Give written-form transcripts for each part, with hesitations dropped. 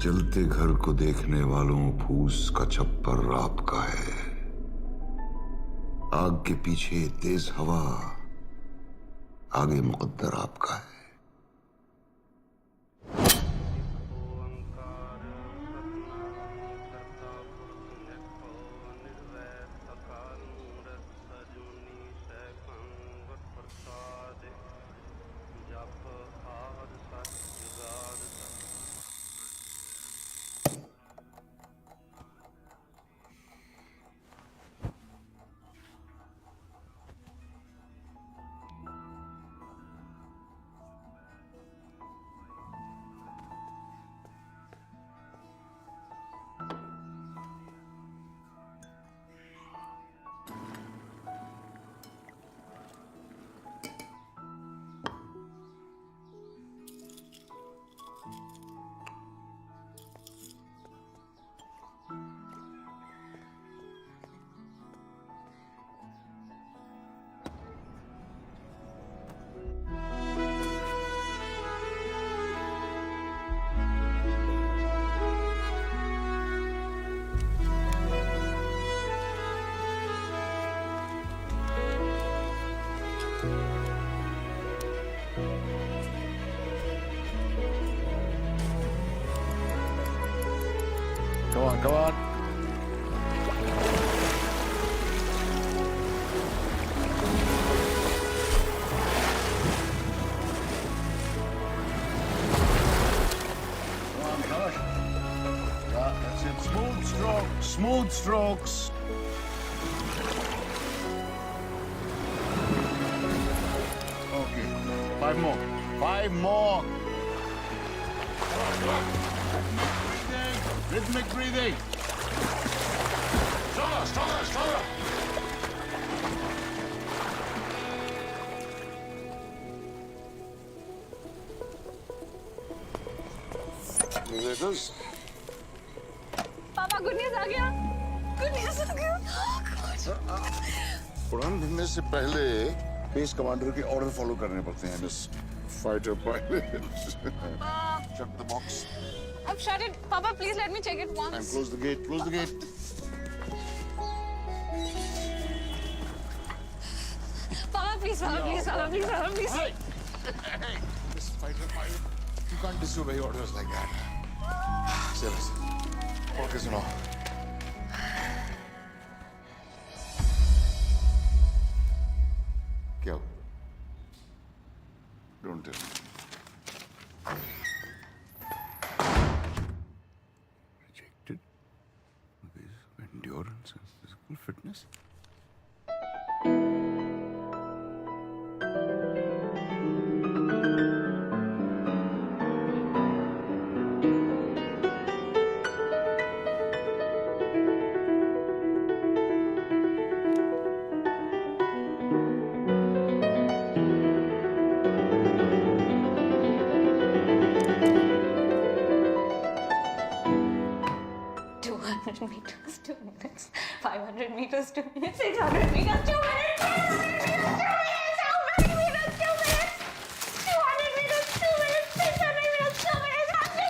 जलते घर को देखने वालों फूस का छप्पर आपका है। आग के पीछे तेज हवा, आगे मुकद्दर आपका है। Come on, come on. Come on, come on. Yeah, that's it. Smooth strokes, smooth strokes. Okay, 5 more. 5 more. Rhythmic breathing. Stronger, stronger, stronger. Musicals. पापा गुड न्यूज़ आ गया। गुड न्यूज़ आ गया। उड़ान भरने से पहले बेस कमांडर के ऑर्डर फॉलो करने पड़ते हैं miss fighter pilot. Shut the box. I've shut it. Papa, please let me check it once. And close the gate. Close the gate. Papa, please, Papa, please, Papa, please, Papa, please. Hey! Hey! Miss fighter pilot, you can't disobey orders like that. Seriously. Okay, सुनो. क्या? Don't tell me. Rejected because of endurance and physical fitness. meters, 2 minutes. 500 meters, 2 minutes. 600 meters, 2 minutes. 700 meters, 2 minutes. How many meters, 2 minutes. 200 meters, 2 minutes. 200 meters, 2 minutes. 100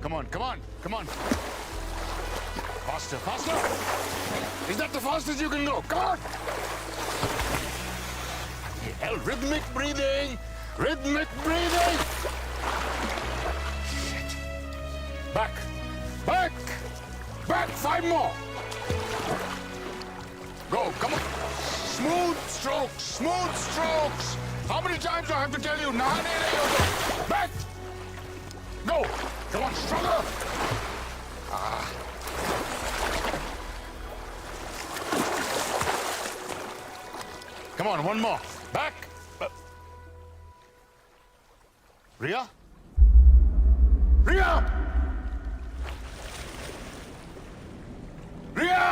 Come on, come on, come on. Faster, faster. Is that the fastest you can go? Come on. Hell, rhythmic breathing. Rhythmic breathing. Shit. Back, back, back. 5 more. Go, come on. Smooth strokes, smooth strokes. How many times do I have to tell you? Back. Go. Come on, stronger. Come on, one more. Back. Ria? Ria! Ria!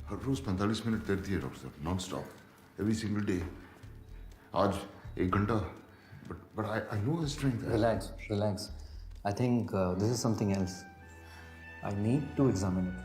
Her rose 45 minute तैरती है doctor साहब, non stop, every single day. आज 1 घंटा, but I know her strength. Relax, relax. I think this is something else. I need to examine it.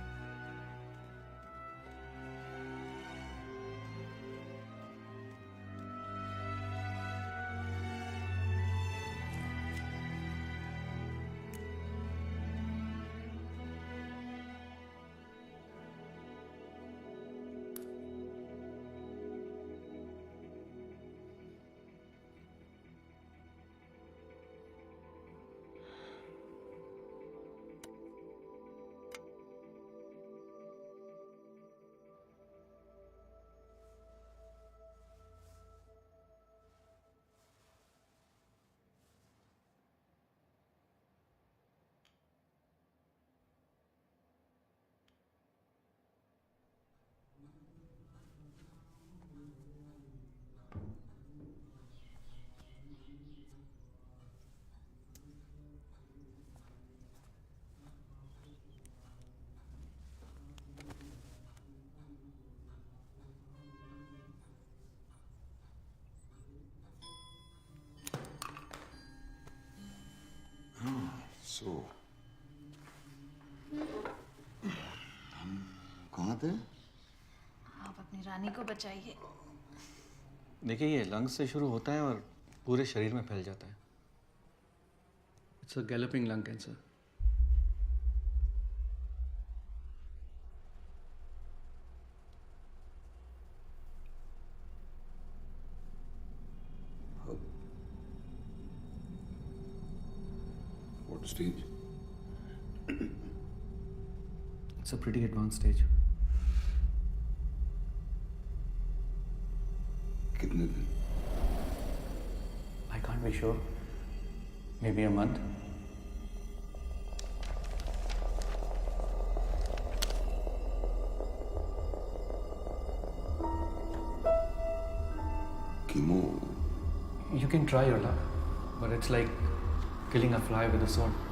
So, हम कहाँ थे? आप अपनी रानी को बचाइए. देखिए ये लंग्स से शुरू होता है और पूरे शरीर में फैल जाता है. It's a galloping lung cancer. What stage? It's a pretty advanced stage. कितने दिन? I can't be sure. Maybe a month. Chemo. You can try your luck, but it's like killing a fly with a sword.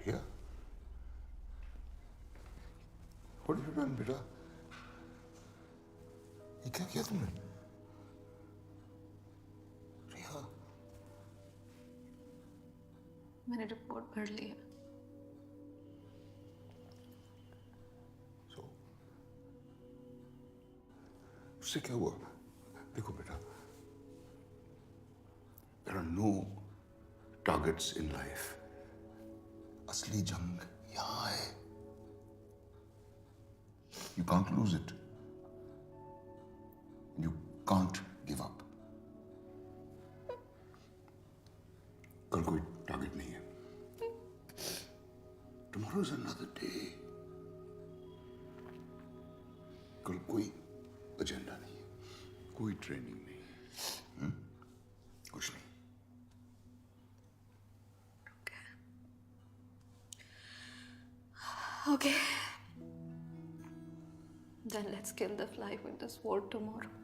Ria? What have you done, बेटा? ये क्या किया तुमने? रिया? मैंने report भर ली है. So, उससे क्या हुआ? देखो बेटा, there are no targets in life. असली जंग यहाँ है. You can't lose it. You can't give up. कल कोई टारगेट नहीं है. Tomorrow's another day. कल कोई एजेंडा नहीं है, कोई ट्रेनिंग नहीं, कुछ नहीं. Okay. Then let's kill the fly with the sword tomorrow.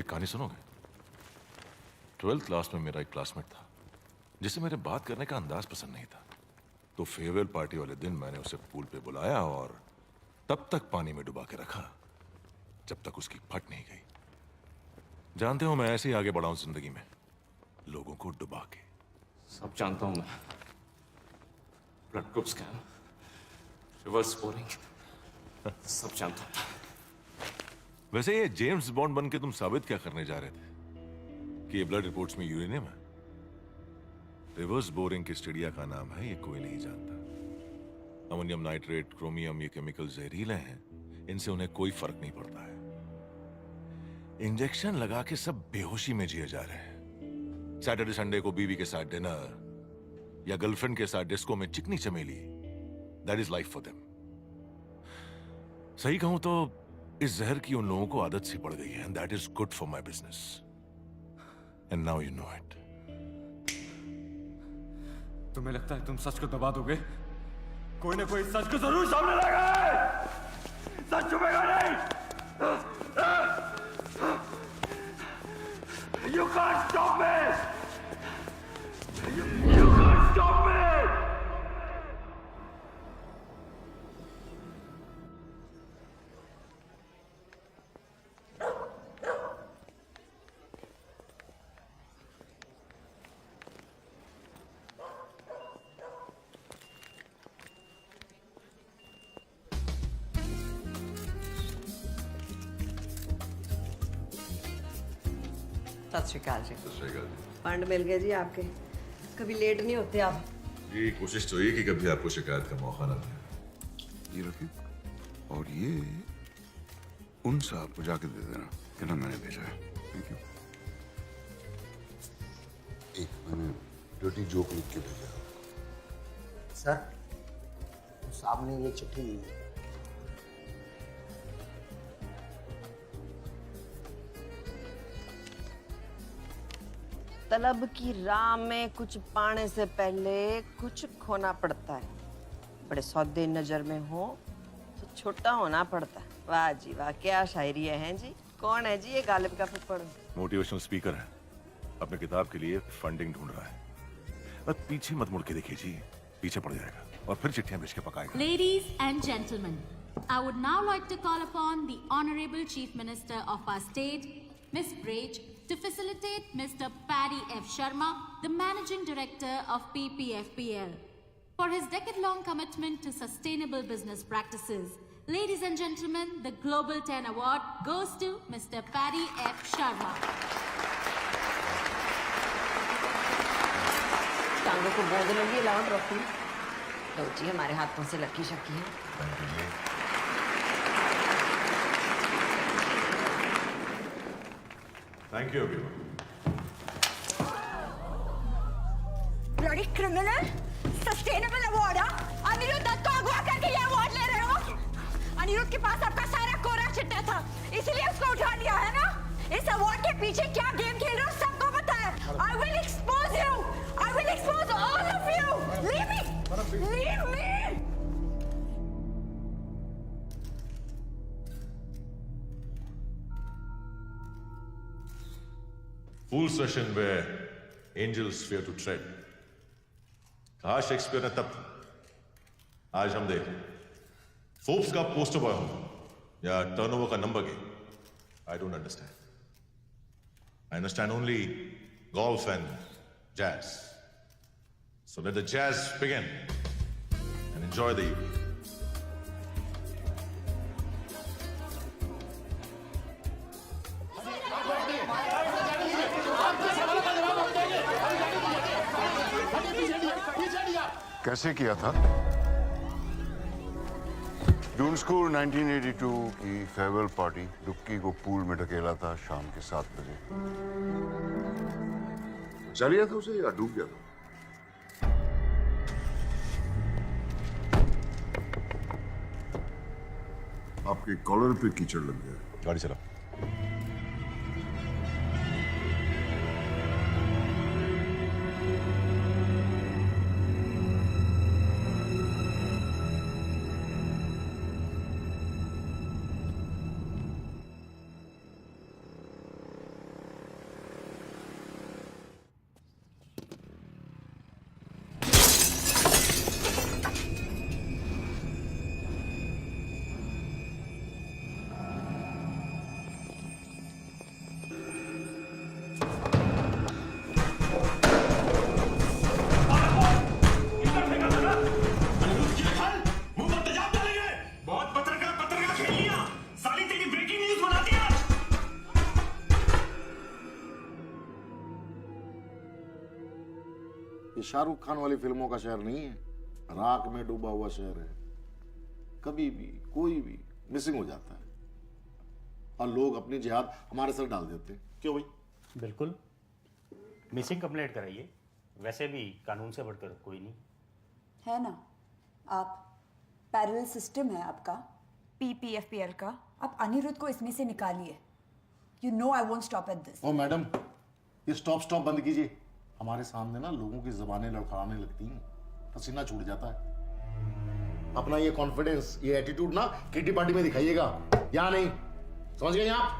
एक कहानी सुनोगे? 12th क्लास में मेरा एक क्लासमेट था जिसे मेरे बात करने का अंदाज पसंद नहीं था, तो फेयरवेल पार्टी वाले दिन मैंने उसे पूल पे बुलाया और तब तक पानी में डुबा के रखा जब तक उसकी फट नहीं गई. जानते हो, मैं ऐसे ही आगे बढ़ा हूं जिंदगी में, लोगों को डुबा के. सब जानता हूं मैं. Blood group scam, reverse boring, सब जानता हूं. वैसे ये जेम्स बॉन्ड बन के तुम साबित क्या करने जा रहे थे कि ये ब्लड रिपोर्ट्स में यूरेनियम है? रिवर्स बोरिंग की स्टडिया का नाम है, ये कोई नहीं जानता. अमोनियम नाइट्रेट, क्रोमियम, ये केमिकल जहरीले हैं, इनसे उन्हें कोई फर्क नहीं पड़ता है. इंजेक्शन लगा के सब बेहोशी में जिए जा रहे हैं. सैटरडे संडे को बीवी के साथ डिनर या गर्लफ्रेंड के साथ डिस्को में चिकनी चमेली, that is life for them. सही कहूं तो इस जहर की उन लोगों को आदत सी पड़ गई है, and that is good for my business. And now you know it. तुम्हें लगता है तुम सच को दबा दोगे? कोई ना कोई सच को जरूर सामने लाएगा. सच छुपेगा नहीं. You can't stop me. You can't stop me. सत श्री अकाल जी. फंड मिल गए जी आपके. कभी लेट नहीं होते आप. जी कोशिश तो ये कि कभी आपको शिकायत का मौका ना मिले. ये रखिए, और ये उन साहब को जाके दे देना, कहना मैंने भेजा है. Thank you. एक मैंने डर्टी जोक लिख के भेजा. सर, साहब ने ये चिट्ठी दी है। तलब की राह में कुछ पाने से पहले कुछ खोना पड़ता है। बड़े सौदे नजर में हो तो छोटा होना पड़ता है। वाह जी वाह, क्या शायरी है जी। कौन है जी ये गालिब का फुफड़? मोटिवेशनल स्पीकर है, अपने किताब के लिए फंडिंग ढूंढ रहा है। बस पीछे मत मुड़ के देखिए जी, पीछे पड़ जाएगा और फिर चिट्ठियां भेज के पकाएगा। Ladies and gentlemen, I would now like to call upon the Honorable Chief Minister of our state, Ms. Braj, to facilitate Mr. Paddy F. Sharma, the Managing Director of PPFPL, for his decade-long commitment to sustainable business practices. Ladies and gentlemen, the Global 10 Award goes to Mr. Paddy F. Sharma. टांगों को गोद लगी loud रखी। लो जी, हमारे हाथों से lucky shaky है। Thank you everyone. Bloody criminal! Sustainable award, हाँ? अनिरुद्ध दत्त को अगवा करके ये अवार्ड ले रहे हो? अनिरुद्ध के पास आपका सारा कोरा चिट्टा था, इसीलिए उसको उठा लिया है ना? इस अवार्ड के पीछे क्या गेम खेल रहे हो सबको पता है। I will expose you. I will expose all of you. Leave me. Leave me. Fool session where angels fear to tread. कहा शेक्सपियर ने तब, आज हम देख फोर्ब्स का पोस्टर बॉय हो या टर्नओवर का number game. I don't understand. I understand only golf and jazz. So let the jazz begin and enjoy the evening. कैसे किया था? जून स्कूल 1982 की फेयरवेल पार्टी, डुक्की को पूल में ढकेला था शाम के 7 बजे। चलिए था उसे या डूब गया था? आपके कॉलर पे कीचड़ लग गया। गाड़ी चला। ये शाहरुख खान वाली फिल्मों का शहर नहीं है, राख में डूबा हुआ शहर है। कभी भी कोई भी मिसिंग हो जाता है और लोग अपनी जिहाद हमारे सर डाल देते हैं। क्यों भाई? बिल्कुल, मिसिंग कंप्लेंट कराइए, वैसे भी कानून से बढ़कर कोई नहीं है ना। आप पैरेलल सिस्टम है आपका PPFPL का, आप अनिरुद्ध को इसमें से निकालिए। You know I won't stop at this. Oh madam, ये स्टॉप बंद कीजिए। हमारे सामने ना लोगों की जबानें लड़खड़ाने लगती हैं, पसीना छूट जाता है। अपना ये कॉन्फिडेंस, ये एटीट्यूड ना किटी पार्टी में दिखाइएगा, या नहीं? समझ गए आप?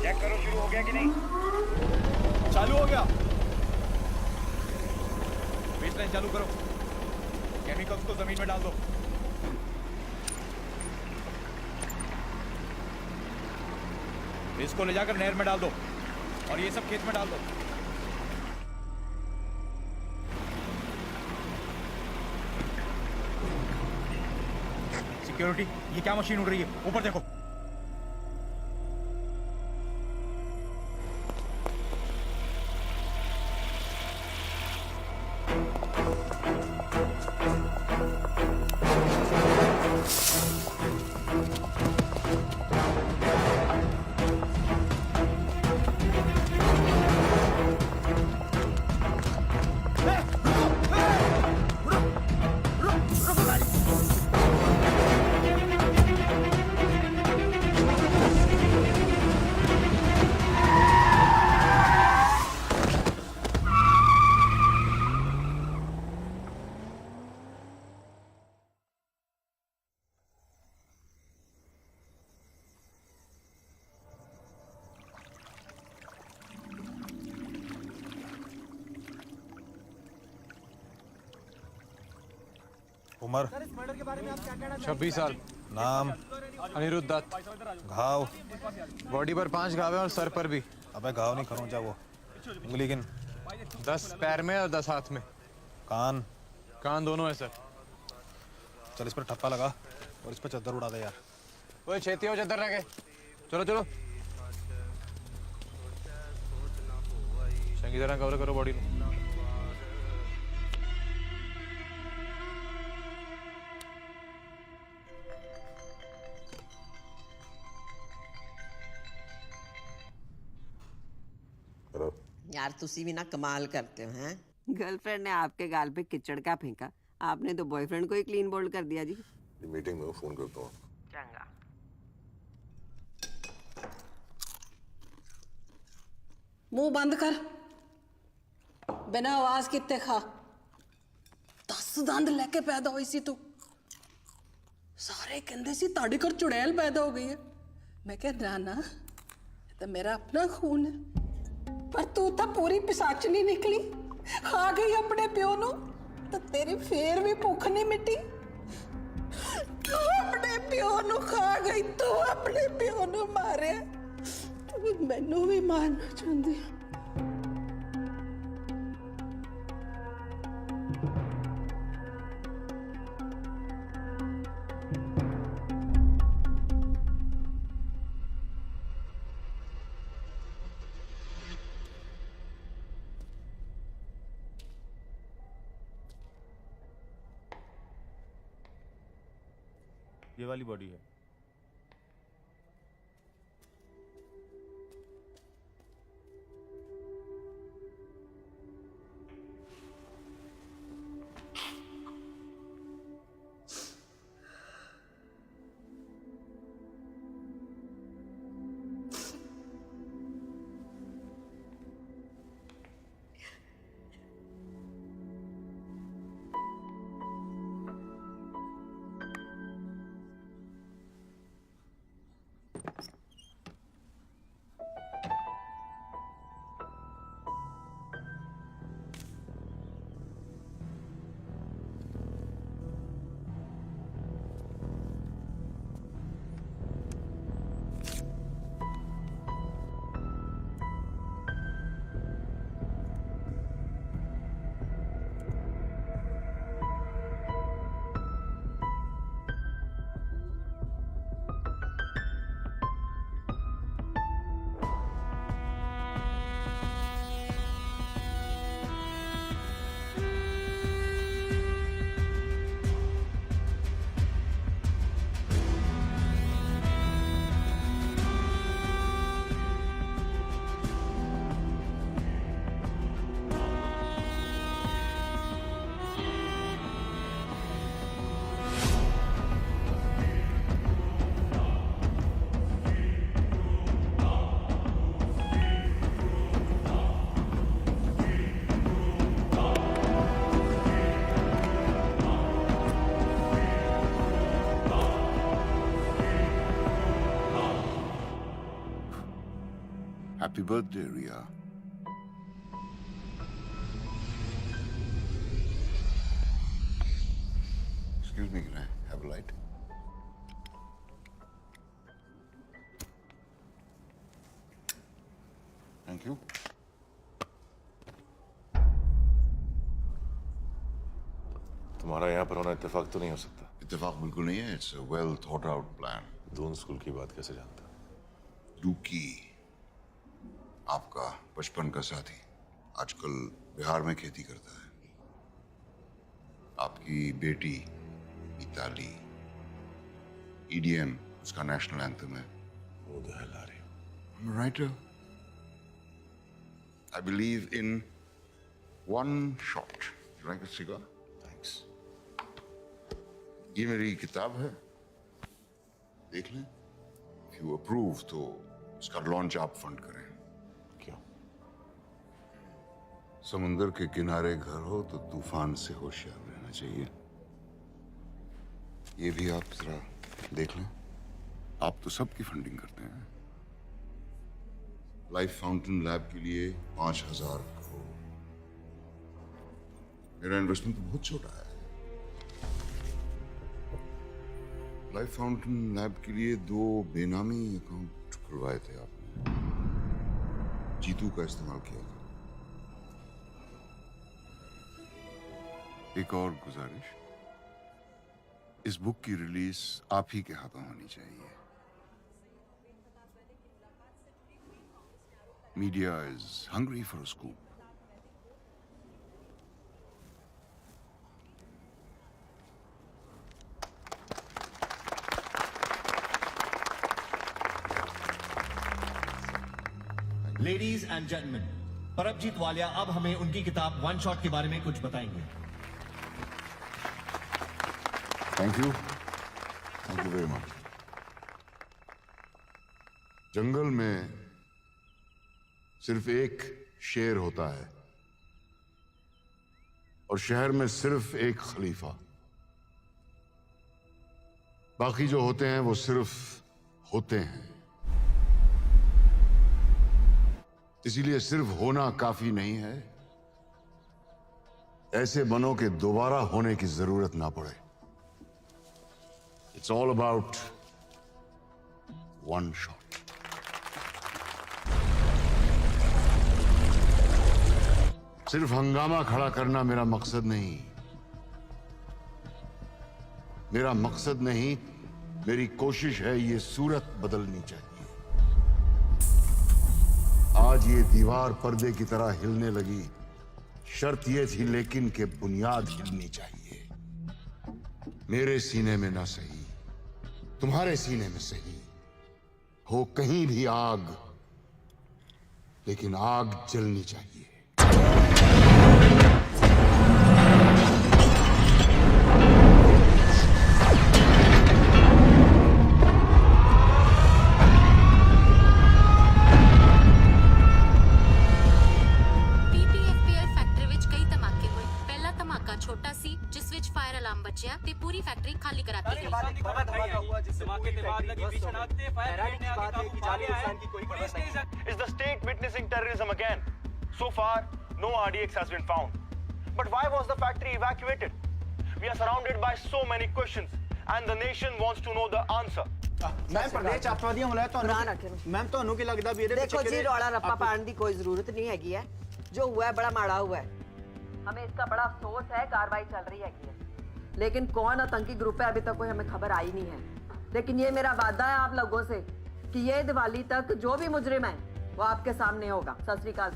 चेक करो शुरू हो गया कि नहीं। चालू हो गया। ट्रेन चालू करो, केमिकल्स को जमीन में डाल दो। इसको ले जाकर नहर में डाल दो और ये सब खेत में डाल दो। सिक्योरिटी, ये क्या मशीन उड़ रही है? ऊपर देखो। उम्र 26 साल। नाम अनिरुद्ध दत्त। घाव बॉडी पर 5 घाव है और सर पर भी। अबे घाव नहीं खरोंचा वो। उंगली गिन। 10 पैर में और 10 हाथ में। कान कान दोनों है सर। चल इस पर ठप्पा लगा और इस पर चादर उड़ा दे यार। ओए छेती हो चादर रखे। चलो चलो चंगी तरह कवर करो बॉडी को। यार तुसी भी ना कमाल करते हो हैं। गर्लफ्रेंड ने आपके गाल पे किचड़ का फेंका, आपने तो बॉयफ्रेंड को ही क्लीन बोल्ड कर दिया जी। मीटिंग में फोन करता हूँ। चंगा। मुंह बंद कर, बिना आवाज कितने खा। 10 दंद लेके पैदा हुई सी तू। सारे कहते सी ताड़ी कर चुड़ैल पैदा हो गई है। मैं कह ना तो मेरा अपना खून है, पर तू तो पूरी पिसाचनी निकली। खा गई अपने प्यो नू तो तेरी फेर भी भुख नहीं मिटी। तू अपने प्यो नू खा गई, तू अपने प्यो नू मारे। मैनू भी मारना चाहती है। ये वाली बॉडी है। Happy birthday, Ria. Excuse me, can I have a light? Thank you. तुम्हारा यहाँ पर होना इत्तेफाक तो नहीं हो सकता। इत्तेफाक बिल्कुल नहीं है। It's a well thought out plan. Doon school की बात कैसे जानता? डूकी, आपका बचपन का साथी, आजकल बिहार में खेती करता है। आपकी बेटी मिताली, EDM उसका नेशनल एंथम है। Who the hell are you? I'm a writer. I believe in one shot. You like a cigar? Thanks. ये मेरी किताब है, देख लें। If you approve तो इसका लॉन्च आप फंड करें। क्यों? समुंदर के किनारे घर हो तो तूफान से होशियार रहना चाहिए। ये भी आप जरा देख लें। आप तो सबकी फंडिंग करते हैं। लाइफ फाउंटेन लैब के लिए 5,000 करोड़। मेरा इन्वेस्टमेंट तो बहुत छोटा है। लाइफ फाउंटेन लैब के लिए 2 बेनामी अकाउंट खुलवाए थे आपने। जीतू का इस्तेमाल किया था। एक और गुजारिश, इस बुक की रिलीज आप ही के हाथों होनी चाहिए। Media is hungry for a scoop. Ladies and gentleman, Paramjit Walia अब हमें उनकी किताब वन शॉट के बारे में कुछ बताएंगे। Thank you very much. जंगल में सिर्फ एक शेर होता है और शहर में सिर्फ एक खलीफा। बाकी जो होते हैं वो सिर्फ होते हैं। इसीलिए सिर्फ होना काफी नहीं है, ऐसे बनों के दोबारा होने की जरूरत ना पड़े। It's all about one shot. सिर्फ हंगामा खड़ा करना मेरा मकसद नहीं। मेरा मकसद नहीं, मेरी कोशिश है ये सूरत बदलनी चाहिए। आज ये दीवार पर्दे की तरह हिलने लगी, शर्त ये थी लेकिन कि बुनियाद हिलनी चाहिए। मेरे सीने में ना सही, तुम्हारे सीने में सही हो कहीं भी आग, लेकिन आग जलनी चाहिए। पूरी फैक्ट्री खाली कराती है। Is the state witnessing terrorism again? So far, no RDX has been found. But why was the factory evacuated? We are surrounded by so many questions, and the nation wants to know the answer. Ma'am प्रदेश अतवादी हमला तो ma'am ਤੁਹਾਨੂੰ ਕੀ ਲੱਗਦਾ ਵੀ ਇਹਦੇ ਪਿੱਛੇ देखो जी रौला रप्पा पाने की कोई जरूरत नहीं हैगी है। जो हुआ है बड़ा माड़ा हुआ है। हमें इसका बड़ा अफसोस है, कार्रवाई चल रही है। लेकिन कौन आतंकी ग्रुप है अभी तक कोई हमें खबर आई नहीं है। लेकिन ये मेरा वादा है आप लोगों से कि ये दिवाली तक जो भी मुजरिम है वो आपके सामने होगा। सत श्री अकाल।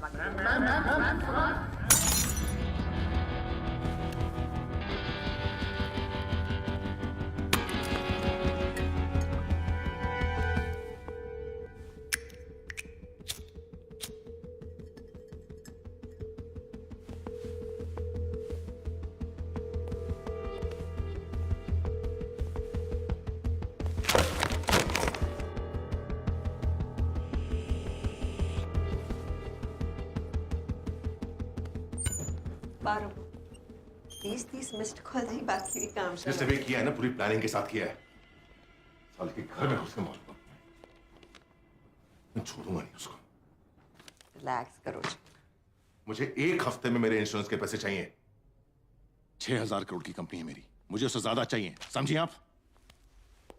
बारो 30 मिस्ड कॉल ही बाकी भी काम जिस भी किया है ना पूरी प्लानिंग के साथ किया है। साल के घर में उसके मार दो, मैं छोड़ूंगा नहीं उसको। रिलैक्स करो। मुझे 1 हफ्ते में मेरे इंश्योरेंस के पैसे चाहिए। 6,000 करोड़ की कंपनी है मेरी, मुझे उससे ज्यादा चाहिए, समझिए आप?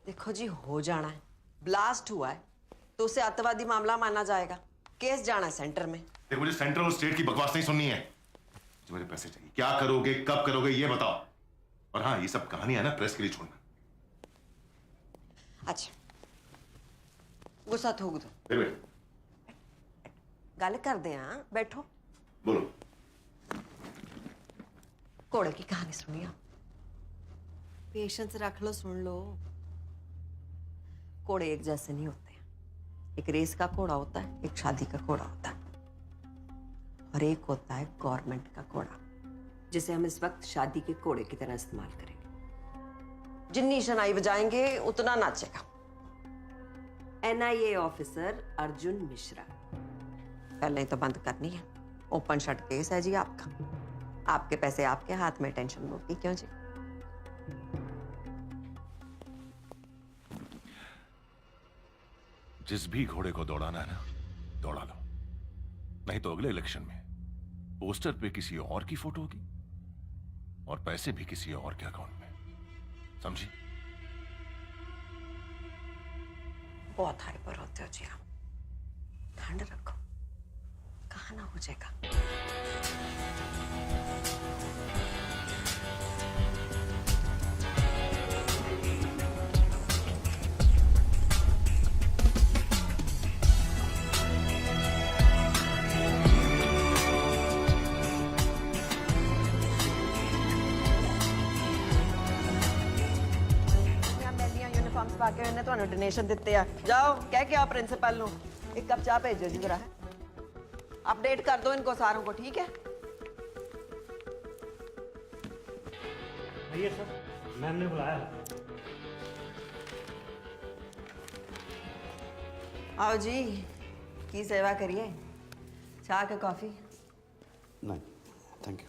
देखो जी, हो जाना है, ब्लास्ट हुआ है तो उसे आतंकवादी मामला माना जाएगा, केस जाना है सेंटर में। देखो, मुझे सेंट्रल और स्टेट की बकवास नहीं सुननी है। जो मेरे पैसे चाहिए, क्या करोगे, कब करोगे, ये बताओ। और हाँ, ये सब कहानी है ना, प्रेस के लिए छोड़ना। अच्छा, गुस्सा थूक दो, फिर बैठ। गल कर दे। हाँ बैठो, बोलो। घोड़े की कहानी सुनिए। पेशेंस रख लो, सुन लो। घोड़े एक जैसे नहीं होते। एक रेस का घोड़ा होता है, एक शादी का घोड़ा होता है, और एक होता है गवर्नमेंट का घोड़ा, जिसे हम इस वक्त शादी के घोड़े की तरह इस्तेमाल करेंगे। जितनी शनाई बजाएंगे उतना नाचेगा। NIA officer Arjun Mishra. पहले ही तो बंद करनी है। ओपन शट केस है जी आपका। आपके पैसे आपके हाथ में, टेंशन होगी क्यों जी? जिस भी घोड़े को दौड़ाना है ना, दौड़ा लो, नहीं तो अगले इलेक्शन में पोस्टर पे किसी और की फोटो होगी और पैसे भी किसी और के अकाउंट में, समझी? बहुत हाइपर होते हो जी आप। ठंड रखो, कहा ना हो जाएगा। बाकी ने ਤੁਹਾਨੂੰ ਡੋਨੇਸ਼ਨ ਦਿੱਤੇ ਆ। ਜਾਓ ਕਹਿ ਕੇ ਆ प्रिंसिपल ਨੂੰ एक कप चाय भेजो जी जरा। अपडेट कर दो इनको सारों को, ठीक है? आइए सर, मैम ने बुलाया। आओ जी, की सेवा करिए। चाय के कॉफी? नहीं, थैंक यू।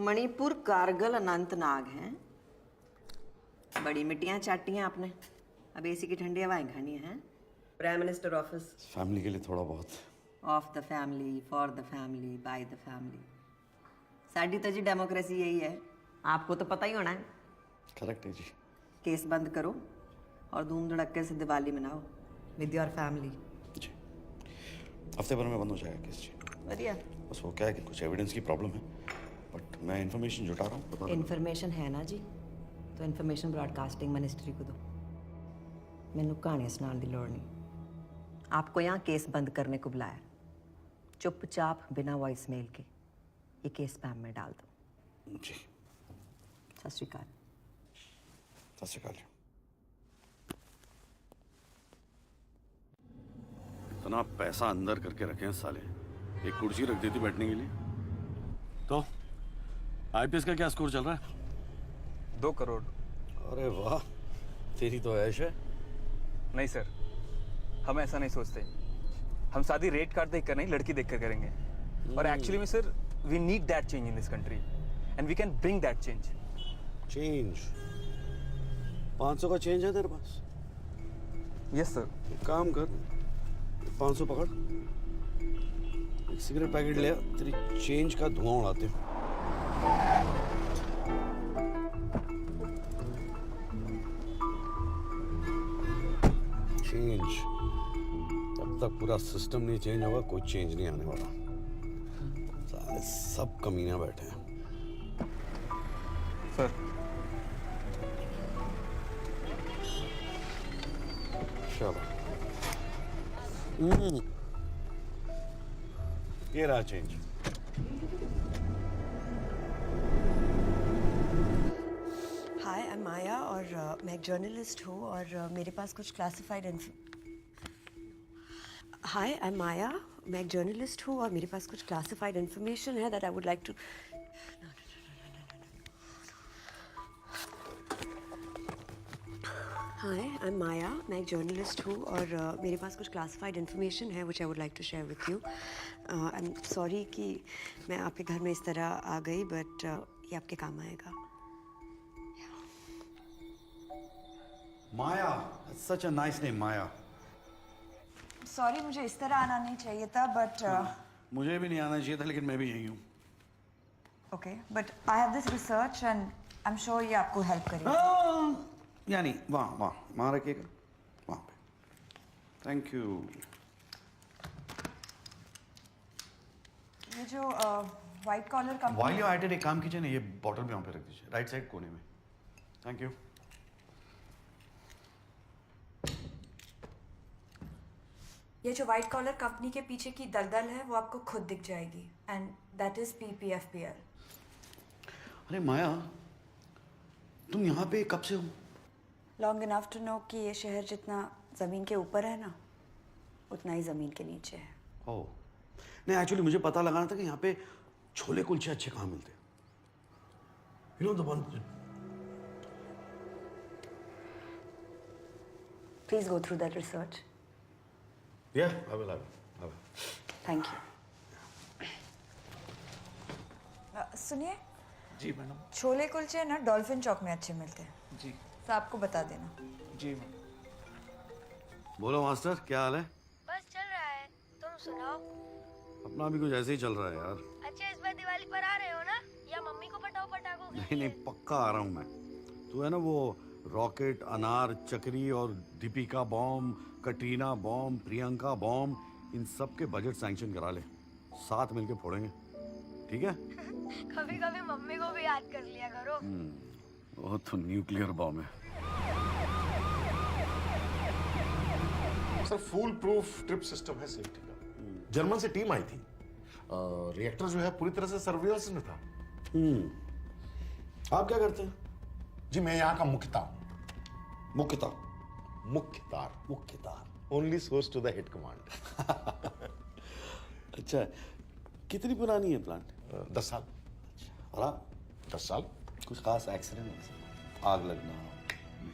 मणिपुर, कारगिल, अनंतनाग हैं। बड़ी मिट्टियां चाटी हैं आपने। अब एसी की ठंडी हवाएं खानी है। Prime minister office. फैमिली के लिए थोड़ा बहुत। Of the family, for the family, by the family. साडी तो जी डेमोक्रेसी यही है, आपको तो पता ही होना है। करेक्ट है जी। केस बंद करो और धूम धड़क्के से दिवाली मनाओ विद योर फैमिली। जी, हफ्ते भर में बंद हो जाएगा केस जी। बढ़िया। बस वो क्या है कि कुछ एविडेंस की प्रॉब्लम है, बट मैं इन्फॉर्मेशन जुटा रहा हूँ। इन्फॉर्मेशन है ना जी, तो इन्फॉर्मेशन ब्रॉडकास्टिंग मिनिस्ट्री को दो। मैनू कहानियां सुनाने की लोड़ नहीं। आपको यहाँ केस बंद करने को बुलाया। चुपचाप बिना वॉइस मेल के ये केस स्पैम में डाल दो। जी। सत श्री अकाल। सत श्री अकाल। इतना पैसा अंदर करके रखे हैं साले, एक कुर्सी रख देती बैठने के लिए। तो IPS का क्या स्कोर चल रहा है? 2 करोड़। अरे वाह, तेरी तो ऐश है। नहीं सर, हम ऐसा नहीं सोचते। हम शादी रेट कार्ड देखकर नहीं, लड़की देखकर करेंगे। और एक्चुअली में sir, we need that change in this country and we can bring that change. Change? 500 का चेंज है तेरे पास? Yes sir. एक काम कर, 500 पकड़, एक सिगरेट पैकेट ले आ, तेरी चेंज का धुआं उड़ाते हैं। चेंज? जब तक पूरा सिस्टम नहीं चेंज होगा कोई चेंज नहीं आने वाला। सारे सब कमीने बैठे हैं। सर, चलो, ये रहा चेंज। हाय, आई एम माया और मैं एक जर्नलिस्ट हूँ और मेरे पास कुछ क्लासिफाइड इन्फॉर्मेशन है that I would like to. Hi, I am Maya, मैं एक जर्नलिस्ट हूँ और मेरे पास कुछ क्लासिफाइड इन्फॉर्मेशन है which I would like to share with you. I am sorry कि मैं आपके घर में इस तरह आ गई, बट ये आपके काम आएगा। माया, such a nice name, Maya. Sorry, मुझे इस तरह आना नहीं चाहिए था, बट मुझे भी नहीं आना चाहिए था, लेकिन मैं भी यही हूँ। Okay but I have this research and I am sure ये आपको हेल्प करेगा। यानी वहाँ रखिएगा, वहाँ पे। Thank you. ये जो white collar company, while you at it, एक काम कीजिए ना, ये बॉटल भी वहाँ पे रख दीजिए, राइट साइड कोने में। Thank you. ये जो व्हाइट कॉलर कंपनी के पीछे की दलदल है वो आपको खुद दिख जाएगी एंड दैट इज PPFPL। अरे माया, तुम यहाँ पे कब से हो? लॉन्ग इनफ टू नो कि ये शहर जितना ज़मीन के ऊपर है ना, उतना ही ज़मीन के नीचे है। ओह नहीं, एक्चुअली मुझे पता लगाना था कि यहाँ पे छोले कुलचे अच्छे कहाँ मिलते हैं। You know the one... Please go through that research. Yeah, I will. Thank you. सुनिए जी मैडम। छोले कुलचे ना डॉल्फिन चौक में अच्छे मिलते हैं जी। तो आपको बता देना। जी। बोलो मास्टर, क्या हाल है? बस चल रहा है, तुम सुनाओ। अपना भी कुछ ऐसे ही चल रहा है यार। अच्छा इस बार दिवाली पर आ रहे हो ना, या मम्मी को पटाओ पटाखों के नहीं पक्का आ रहा हूँ मैं। तू है ना वो रॉकेट, अनार, चक्री और Deepika bomb, Katrina bomb, Priyanka bomb, इन सब के बजट सैंक्शन करा ले, साथ मिलके फोड़ेंगे, ठीक है? कभी कभी मम्मी को भी याद कर लिया करो। वो तो न्यूक्लियर बॉम्ब है। Sir full proof trip system है सेफ्टी का। जर्मन से टीम आई थी, रिएक्टर जो है पूरी तरह से सर्विलेंस में था। आप क्या करते हैं? जी मैं यहाँ का मुख्तार। Only source to the head command. अच्छा, कितनी पुरानी है प्लांट? 10 साल। और आप? 10 साल। कुछ खास एक्सीडेंट, आग लगना?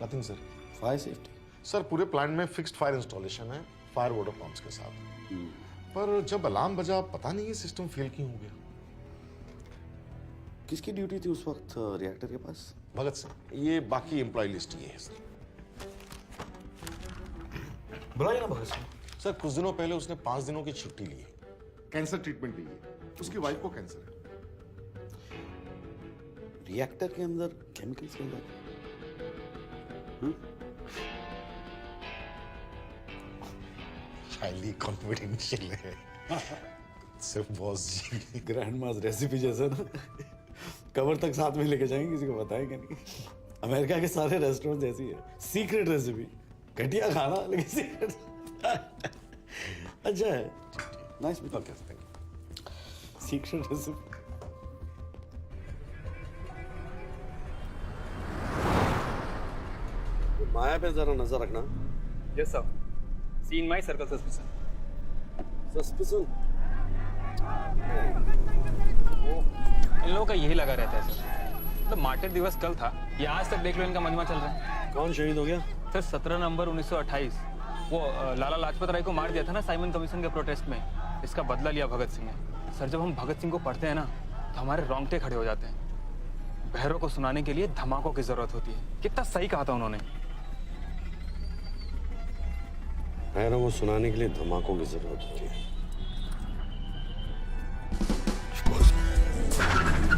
Nothing sir. Fire safety? Sir पूरे प्लांट में फिक्स्ड फायर इंस्टॉलेशन है, फायर वाटर पंप्स के साथ। पर जब अलार्म बजा, पता नहीं ये सिस्टम फेल क्यों हो गया। किसकी ड्यूटी थी उस वक्त रिएक्टर के पास? भगत सिंह। ये बाकी एम्प्लॉय लिस्ट ये है सर। बुलाइए ना भगत सिंह। सर कुछ दिनों पहले उसने 5 दिनों की छुट्टी ली है, कैंसर ट्रीटमेंट ली है। उसकी वाइफ को कैंसर है। रिएक्टर के अंदर केमिकल्स मिल जाते हैं? हाईली कॉन्फिडेंशियल है। सिर्फ बॉस जी। ग्रैंड मास रेसिपी जैसा ना, कवर तक साथ में लेके जाएंगे, किसी को बताएंगे नहीं। अमेरिका के सारे रेस्टोरेंट जैसी है, सीक्रेट रेसिपी, घटिया खाना लेकिन सीक्रेट। अच्छा है, nice meeting. Secret recipe. Maya पे जरा नजर रखना। Yes sir. See in my circle suspicion. इन लोगों का यही लगा रहता है सर। मतलब मार्टिर दिवस कल था, ये आज तक देख लो इनका महिमा चल रहा है। कौन शहीद हो गया? सर 17 नवंबर 1928 वो लाला लाजपत राय को मार दिया था ना साइमन कमीशन के प्रोटेस्ट में। इसका बदला लिया भगत सिंह ने। सर जब हम भगत सिंह को पढ़ते हैं ना तो हमारे रोंगटे खड़े हो जाते हैं। बहरों को सुनाने के लिए धमाकों की जरूरत होती है। कितना सही कहा था उन्होंने। बहरों को सुनाने के लिए धमाकों की जरूरत होती है।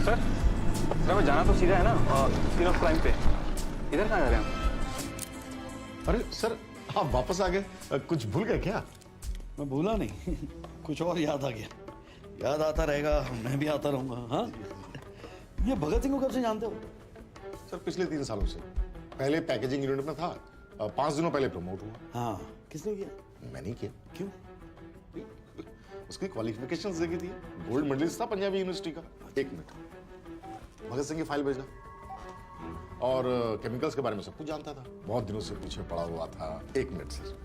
सर हमें जाना तो सीधा है ना सीन ऑफ क्राइम पे। इधर कहाँ जा रहे हैं? अरे सर आप वापस आ गए, कुछ भूल गए क्या? मैं भूला नहीं, कुछ और याद आ गया। याद आता रहेगा, मैं भी आता रहूंगा। हाँ, ये भगत सिंह को कब से जानते हो? सर पिछले 3 सालों से। पहले पैकेजिंग यूनिट में था, 5 दिनों पहले प्रमोट हुआ। हाँ, किसने किया? मैंने किया। क्यों? उसकी क्वालिफिकेशंस देखी थी, गोल्ड मेडलिस्ट था पंजाबी यूनिवर्सिटी का। 1 मिनट, भगत सिंह की फाइल भेजा और केमिकल्स के बारे में सब कुछ जानता था, बहुत दिनों से पीछे पड़ा हुआ था। 1 मिनट सर,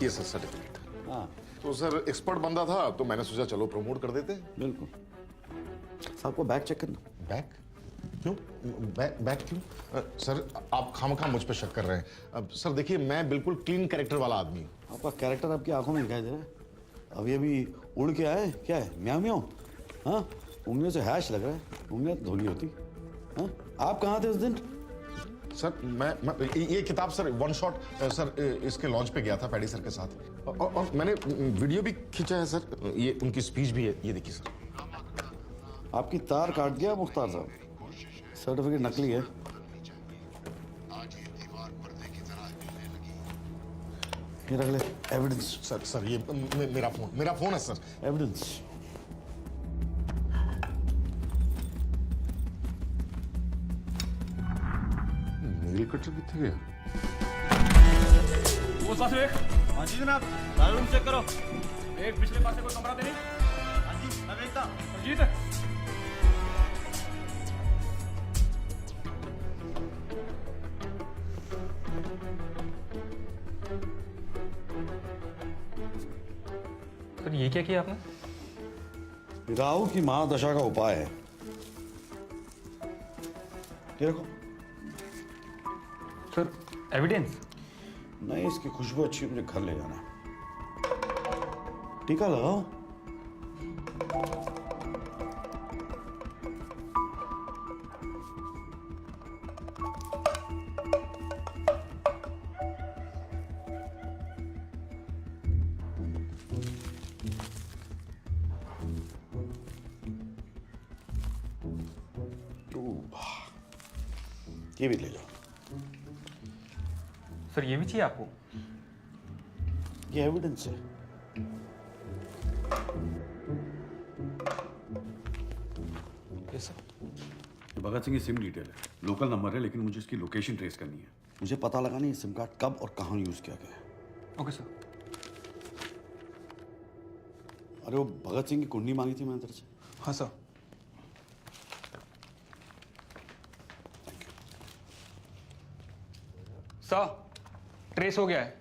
ये सर सर्टिफिकेट। हाँ तो सर एक्सपर्ट बंदा था तो मैंने सोचा चलो प्रमोट कर देते। बिल्कुल। साहब को बैग चेक करना। बैग क्यों? बैग क्यों? सर आप खामखा मुझ पे शक कर रहे हैं। अब सर देखिए मैं बिल्कुल क्लीन कैरेक्टर वाला आदमी हूँ। आपका कैरेक्टर आपकी आंखों में दिखाई दे रहा है। अब ये भी उड़ के आए, क्या है म्याऊ म्याऊ? हाँ, उंगलियों से हैश लग रहा है, उंगलियां धोनी होती। हाँ, आप कहाँ थे उस दिन? सर मैं ये किताब सर 1 शॉट सर इसके लॉन्च पे गया था पैडी सर के साथ और मैंने वीडियो भी खींचा है सर। ये उनकी स्पीच भी है, ये देखिए सर। आपकी तार काट दिया मुख्तार साहब। सर्टिफिकेट नकली है। आज ये दीवार पर्दे की तरह हिलने लगी। ये रख ले एविडेंस। सर ये मेरा फोन है सर। एविडेंस। नील कटर कितने गया? वो साथ में हाँ जी जनाब, सारा रूम चेक करो। एक पिछले पासे कोई कमरा देनी। हाँ जी मैं देखता हूँ। अजीत सर, ये क्या किया आपने? राहु की महादशा का उपाय है। ये रखो। Sir evidence? नहीं, इसकी खुशबू अच्छी, मुझे घर ले जाना है। टीका लगाओ। ये भी ले जाओ। सर ये भी चाहिए आपको? ये एविडेंस है। Yes sir. ये भगत सिंह की सिम डिटेल है, लोकल नंबर है, लेकिन मुझे इसकी लोकेशन ट्रेस करनी है। मुझे पता लगाना है सिम कार्ड कब और कहाँ यूज किया गया है। Okay sir. अरे वो भगत सिंह की कुंडली मांगी थी मैंने तेरे से। हाँ सर। सर ट्रेस हो गया है।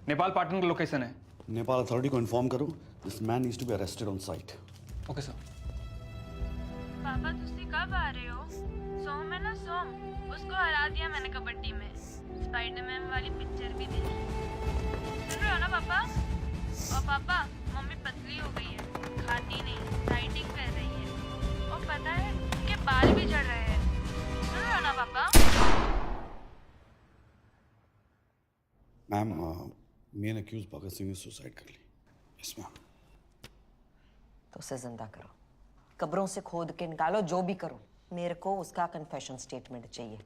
नेपाल पाटन का लोकेशन है। नेपाल अथॉरिटी को इन्फॉर्म करो, this man needs to be arrested on site. Okay sir. पापा तुसी कब आ रहे हो? सोम है ना सोम, उसको हरा दिया मैंने कबड्डी में। स्पाइडरमैन वाली पिक्चर भी देखी। सुन रहे हो ना पापा? और पापा मम्मी पतली हो गई है, खाती नहीं, डाइटिंग कर रही है। और पता है उनके बाल भी झड़ रहे हैं। सुन रहे हो ना पापा? Ma'am, main accused Bhagat Singh ने सुसाइड कर ली। Yes ma'am. तो उसे जिंदा करो, कब्रों से खोद के निकालो, जो भी करो, मेरे को उसका कन्फेशन स्टेटमेंट चाहिए।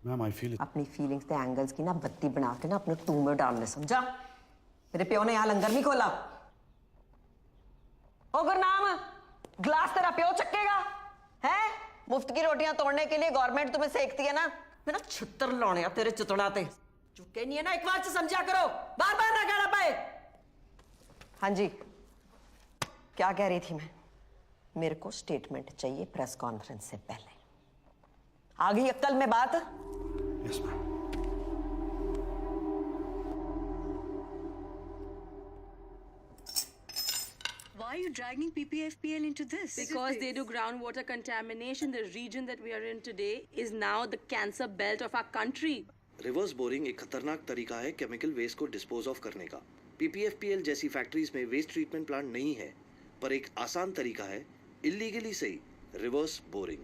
मैम आई फील अपनी फीलिंग्स के एंगल्स की ना बत्ती बना के ना अपने टू में डालने, समझा? मेरे प्यो ने यहाँ लंगर नहीं खोला। ओ गुरनाम, ग्लास तेरा प्यो चक्केगा है? मुफ्त की रोटियां तोड़ने के लिए गवर्नमेंट तुम्हें सेकती है ना। मेरा छितर लाने तेरे चितड़ा ते चुके नहीं है ना, एक बार से समझा करो, बार बार ना कहना पाए। हाँ जी, क्या कह रही थी मैं? मेरे को स्टेटमेंट चाहिए प्रेस कॉन्फ्रेंस से पहले। आ गई अक्ल में बात? Yes ma'am. Why are you dragging PPFPL into this? Because they do groundwater contamination. The region that we are in today is now the cancer belt of our country. Reverse boring एक खतरनाक तरीका है chemical waste को dispose of करने का। पीपीएफपीएल जैसी factories में waste treatment plant नहीं है, पर एक आसान तरीका है इलीगली सही रिवर्स बोरिंग।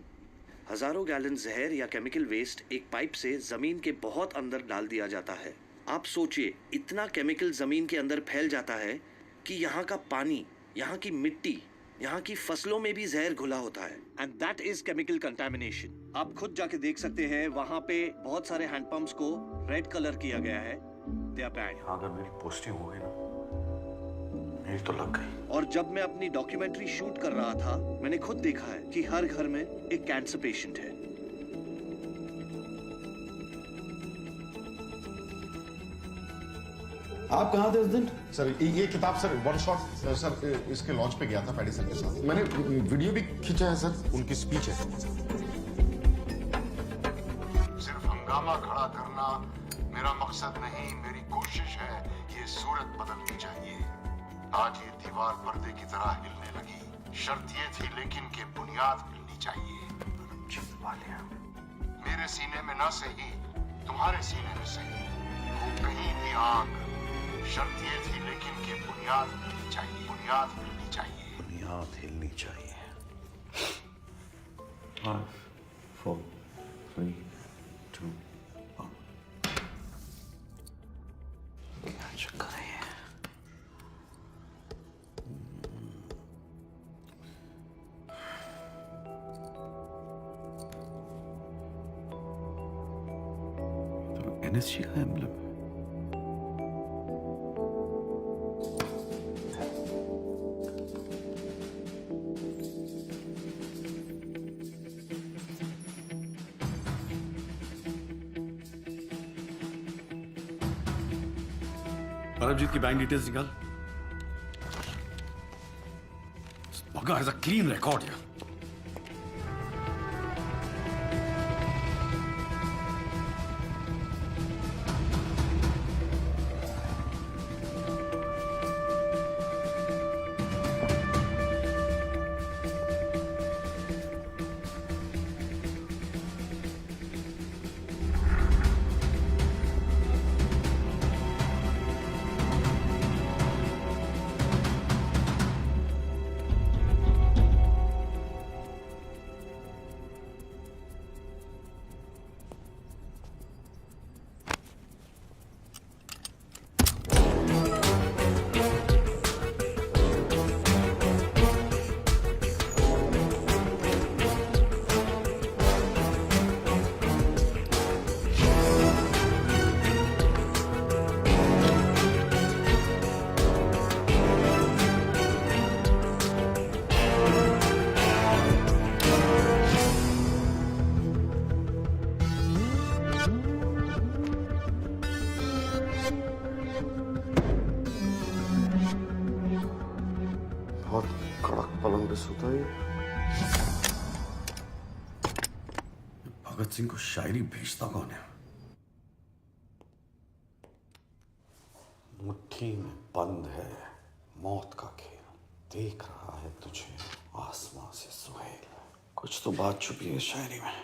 हजारों गैलन जहर या केमिकल वेस्ट एक पाइप से जमीन के बहुत अंदर डाल दिया जाता है। आप सोचिए, इतना केमिकल जमीन के अंदर फैल जाता है कि यहाँ का पानी, यहाँ की मिट्टी, यहाँ की फसलों में भी जहर घुला होता है। And that is chemical contamination. आप खुद जाके देख सकते हैं, वहाँ पे बहुत सारे हैंडपंप्स को रेड कलर किया गया है। They are bad. अगर मेरी पोस्टिंग हो गई ना, मेरी तो लग गई। और जब मैं अपनी डॉक्यूमेंट्री शूट कर रहा था, मैंने खुद देखा है कि हर घर में एक कैंसर पेशेंट है। आप कहाँ थे उस दिन? सर ये किताब सर वन शॉट सर इसके लॉन्च पे गया था पैडी सर के साथ। मैंने वीडियो भी खींचा है सर, उनकी स्पीच है। सिर्फ हंगामा खड़ा करना मेरा मकसद नहीं, मेरी कोशिश है। ये सूरत बदलनी चाहिए। आज ये दीवार पर्दे की तरह हिलने लगी। शर्त ये थी लेकिन कि बुनियाद हिलनी चाहिए। मेरे सीने में ना सही, तुम्हारे सीने में सही, वो कहीं भी आग। शर्त ये थी लेकिन कि बुनियाद हिलनी चाहिए। बुनियाद हिलनी चाहिए। बुनियाद हिलनी चाहिए। 5, 4, 3, 2, 1। क्या चक्कर है? एनएसजी का एम्ब्लम है। परमजीत की बैंक डिटेल्स निकाल। Bugger has a clean record here. बहुत कड़क पलंग पे सोता है। भगत सिंह को शायरी भेजता कौन है? मुट्ठी में बंद है मौत का खेल, देख रहा है तुझे आसमां से सुहेल। कुछ तो बात छुपी है शायरी में।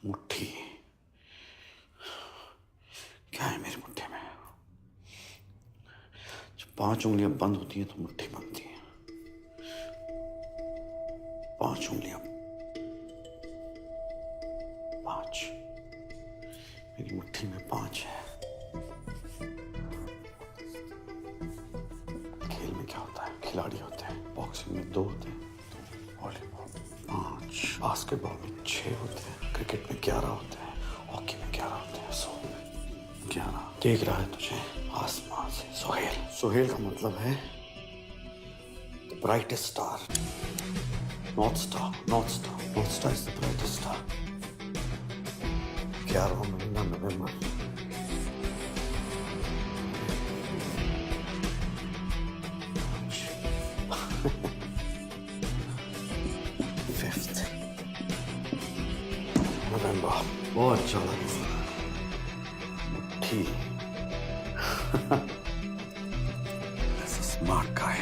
मुट्ठी क्या है मेरी मुट्ठी में? जब 5 उंगलियां बंद होती हैं तो मुट्ठी बनती है। 5 उंगलियां, 5। मेरी मुट्ठी में 5 है। खेल में क्या होता है? खिलाड़ी होते हैं। बॉक्सिंग में 2 होते हैं, वॉलीबॉल 5, बास्केटबॉल में 6 होते हैं, क्रिकेट में 11 होते हैं, हॉकी में 11 होते हैं। 11 देख रहा है तुझे आसमान से सुहेल। सुहेल का मतलब है the brightest star, north star. North star, north star is the brightest star. 11वां महीना नवंबर। नवंबर बहुत अच्छा लगा। मुट्ठी That's a smart guy.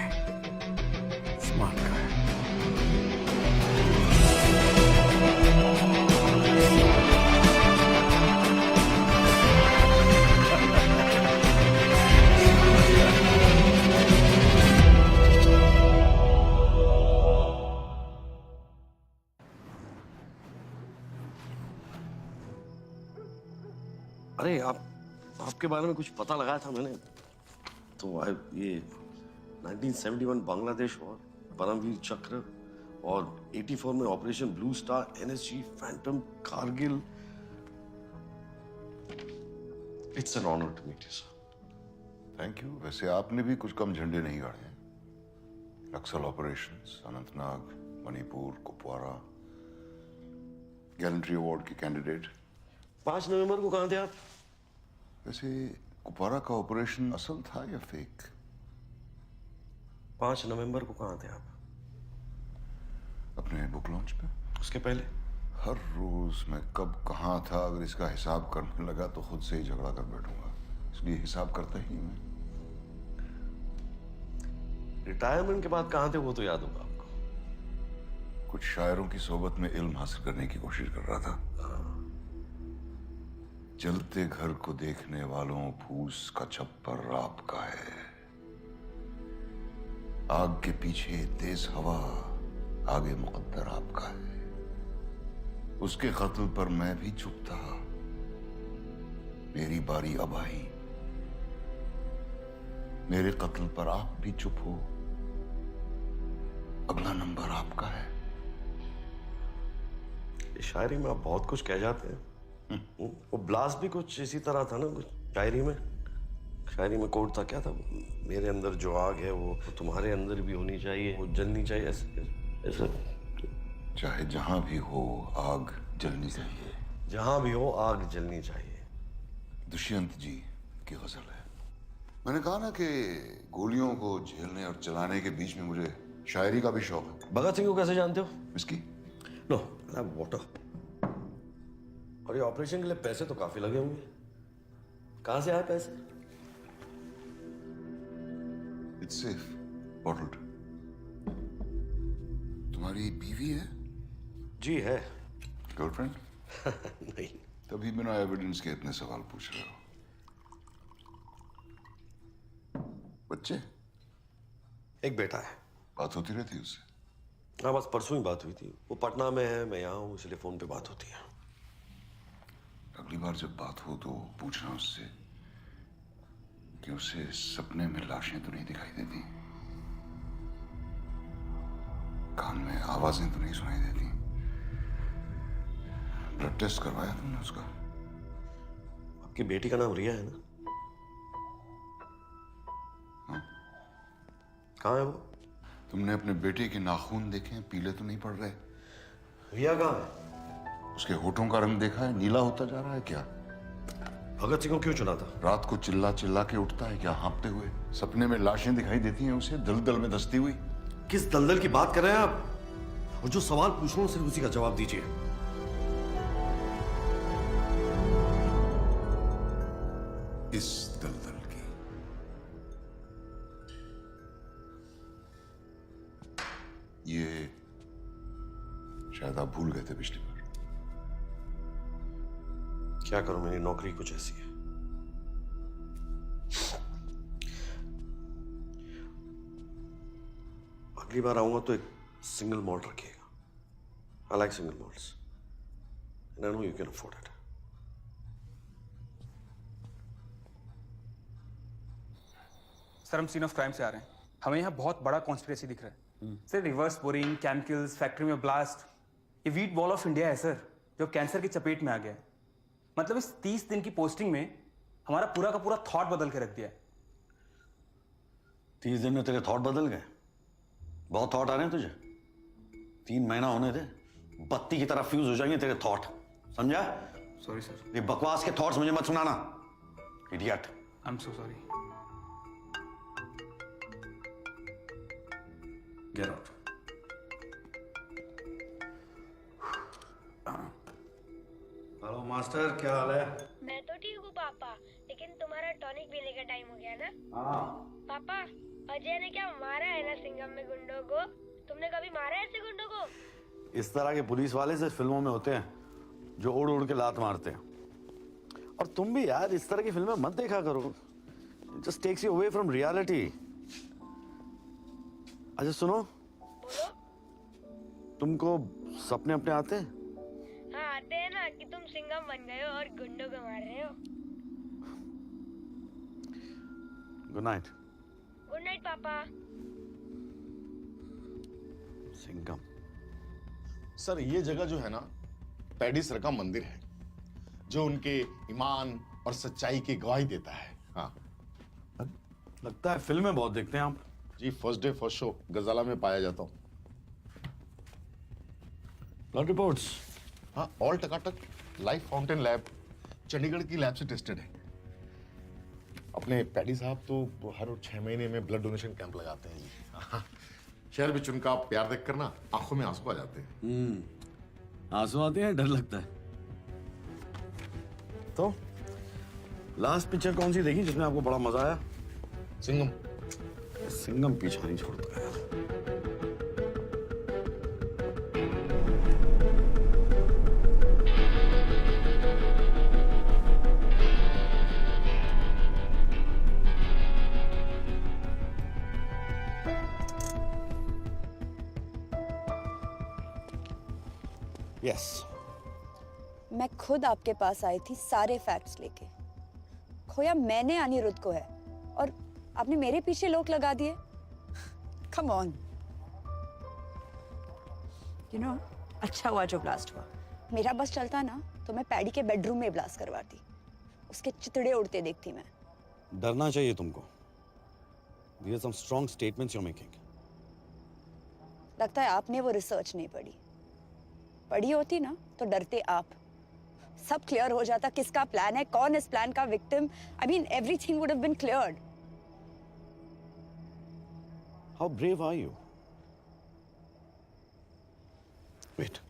Smart guy. अरे आपके बारे में कुछ पता लगाया था मैंने, तो ये 1971 बांग्लादेश वॉर, परमवीर चक्र, और 84 में operation Blue Star, NSG, Phantom, Kargil. It's an honour to meet you sir. Thank you. वैसे आपने भी कुछ कम झंडे नहीं गाड़े हैं। Naxal operations, Anantnag, Manipur, Kupwara, gallantry award के कैंडिडेट। 5 नवंबर को कहाँ थे आप? वैसे कुपवारा का ऑपरेशन असल था या फेक? 5 नवंबर को कहाँ थे आप? अपने बुक लॉन्च पे। उसके पहले? हर रोज मैं कब कहाँ था अगर इसका हिसाब करने लगा तो खुद से ही झगड़ा कर बैठूंगा, इसलिए हिसाब करता ही मैं। रिटायरमेंट के बाद कहाँ थे वो तो याद होगा आपको। कुछ शायरों की सोबत में इल्म हासिल करने की कोशिश कर रहा था। जलते घर को देखने वालों फूस का छप्पर आपका है। आग के पीछे तेज हवा, आगे मुकद्दर आपका है। उसके कत्ल पर मैं भी चुप था, मेरी बारी अब आई। मेरे कत्ल पर आप भी चुप हो, अगला नंबर आपका है। शायरी में आप बहुत कुछ कह जाते हैं। वो ब्लास्ट भी कुछ इसी तरह था ना, कुछ शायरी में कोट था, क्या था? मेरे अंदर जो आग है वो तुम्हारे अंदर भी होनी चाहिए, वो जलनी चाहिए, ऐसे। चाहे जहां भी हो आग जलनी चाहिए। जहां भी हो आग जलनी चाहिए। दुष्यंत जी की गजल है। मैंने कहा ना कि गोलियों को झेलने और चलाने के बीच में मुझे शायरी का भी शौक है। भगत सिंह को कैसे जानते हो? इसकी नो वाटर। और ये ऑपरेशन के लिए पैसे तो काफी लगे होंगे, कहां से आए पैसे? It's safe, bottled. तुम्हारी बीवी है? जी है। गर्लफ्रेंड? नहीं। तभी बिना एविडेंस के इतने सवाल पूछ रहे हो। बच्चे? एक बेटा है। बात होती रहती है उससे? हाँ, बस परसों ही बात हुई थी। वो पटना में है, मैं यहाँ हूँ, इसलिए फोन पे बात होती है। अगली बार जब बात हो तो पूछना उससे कि उसे सपने में लाशें तो नहीं दिखाई देती, कान में आवाजें तो नहीं सुनाई देती। ब्लड टेस्ट करवाया तुमने उसका? आपकी बेटी का नाम रिया है ना? हाँ? कहाँ है वो? तुमने अपने बेटे के नाखून देखे हैं? पीले तो नहीं पड़ रहे? रिया कहाँ है? उसके होठों का रंग देखा है? नीला होता जा रहा है क्या? भगत सिंह को क्यों चुना था? रात को चिल्ला चिल्ला के उठता है क्या हाँफते हुए? सपने में लाशें दिखाई देती हैं उसे दलदल में धंसती हुई। किस दलदल की बात कर रहे हैं आप? और जो सवाल पूछ रहा हूं सिर्फ उसी का जवाब दीजिए। इस दलदल की। ये शायद आप भूल गए थे पिछली बार। क्या करूं, मेरी नौकरी कुछ ऐसी है। अगली बार आऊंगा तो एक सिंगल मॉल्ट रखिएगा। I like single malts and I know you can afford it. Sir, हम सीन ऑफ क्राइम से आ रहे हैं। हमें यहाँ बहुत बड़ा कॉन्स्पिरेसी दिख रहा है sir. Reverse boring, chemicals, factory में ब्लास्ट। ये वीट बॉल ऑफ इंडिया है सर, जो कैंसर की चपेट में आ गया है। मतलब इस 30 दिन की पोस्टिंग में हमारा पूरा का पूरा थॉट बदल के रख दिया है। 30 दिन में तेरे थॉट बदल गए? बहुत थॉट आ रहे हैं तुझे? 3 महीना होने दे, बत्ती की तरह फ्यूज हो जाएंगे तेरे थॉट, समझा? Sorry sir. ये बकवास के थॉट्स मुझे मत सुनाना, idiot. I am so sorry. Get out. Hello master, क्या हाल है? मैं तो ठीक हूँ पापा, लेकिन तुम्हारा टॉनिक पीने का टाइम हो गया ना? हाँ। पापा, अजय ने क्या मारा है ना सिंघम में गुंडों को? तुमने कभी मारा है ऐसे गुंडों को? इस तरह के पुलिस वाले सिर्फ फिल्मों में होते हैं, जो उड़ उड़ के लात मारते हैं। और तुम भी यार इस तरह की फिल्में मत देखा करो, just takes you away from reality. अच्छा सुनो, बोलो। तुमको सपने अपने आते हैं? हाँ आते हैं ना, कि तुम सिंघम बन गए हो और गुंडों को मार रहे हो। Good night. गुड नाइट पापा। सिंघम। सर ये जगह जो है ना, पैडी सर का मंदिर है, जो उनके ईमान और सच्चाई की गवाही देता है। हाँ, लगता है फिल्में बहुत देखते हैं आप। जी, फर्स्ट डे फर्स्ट शो गजाला में पाया जाता हूँ। Blood reports? हाँ, ऑल टकाटक। लाइफ फाउंटेन लैब चंडीगढ़ की लैब से टेस्टेड है। अपने पैडी साहब तो हर 6 महीने में ब्लड डोनेशन कैंप लगाते हैं जी। हाँ, शहर में उनका प्यार देख कर ना आंखों में आंसू आ जाते हैं। आंसू आते हैं, डर लगता है। तो लास्ट पिक्चर कौन सी देखी जिसमें आपको बड़ा मजा आया? सिंघम। सिंघम पीछा नहीं छोड़ता यार। यस, मैं खुद आपके पास आई थी सारे फैक्ट्स लेके। खोया मैंने अनिरुद्ध को है और आपने मेरे पीछे लोग लगा दिए। Come on. यू नो, अच्छा हुआ जो ब्लास्ट हुआ, मेरा बस चलता ना तो मैं पैडी के बेडरूम में ब्लास्ट करवाती, उसके चितड़े उड़ते देखती मैं। डरना चाहिए तुमको। These are some strong statements you're making. लगता है आपने वो रिसर्च नहीं पढ़ी। पढ़ी होती ना तो डरते आप। सब क्लियर हो जाता, किसका प्लान है, कौन इस प्लान का victim. I mean, everything would have been cleared. How brave are you? Wait.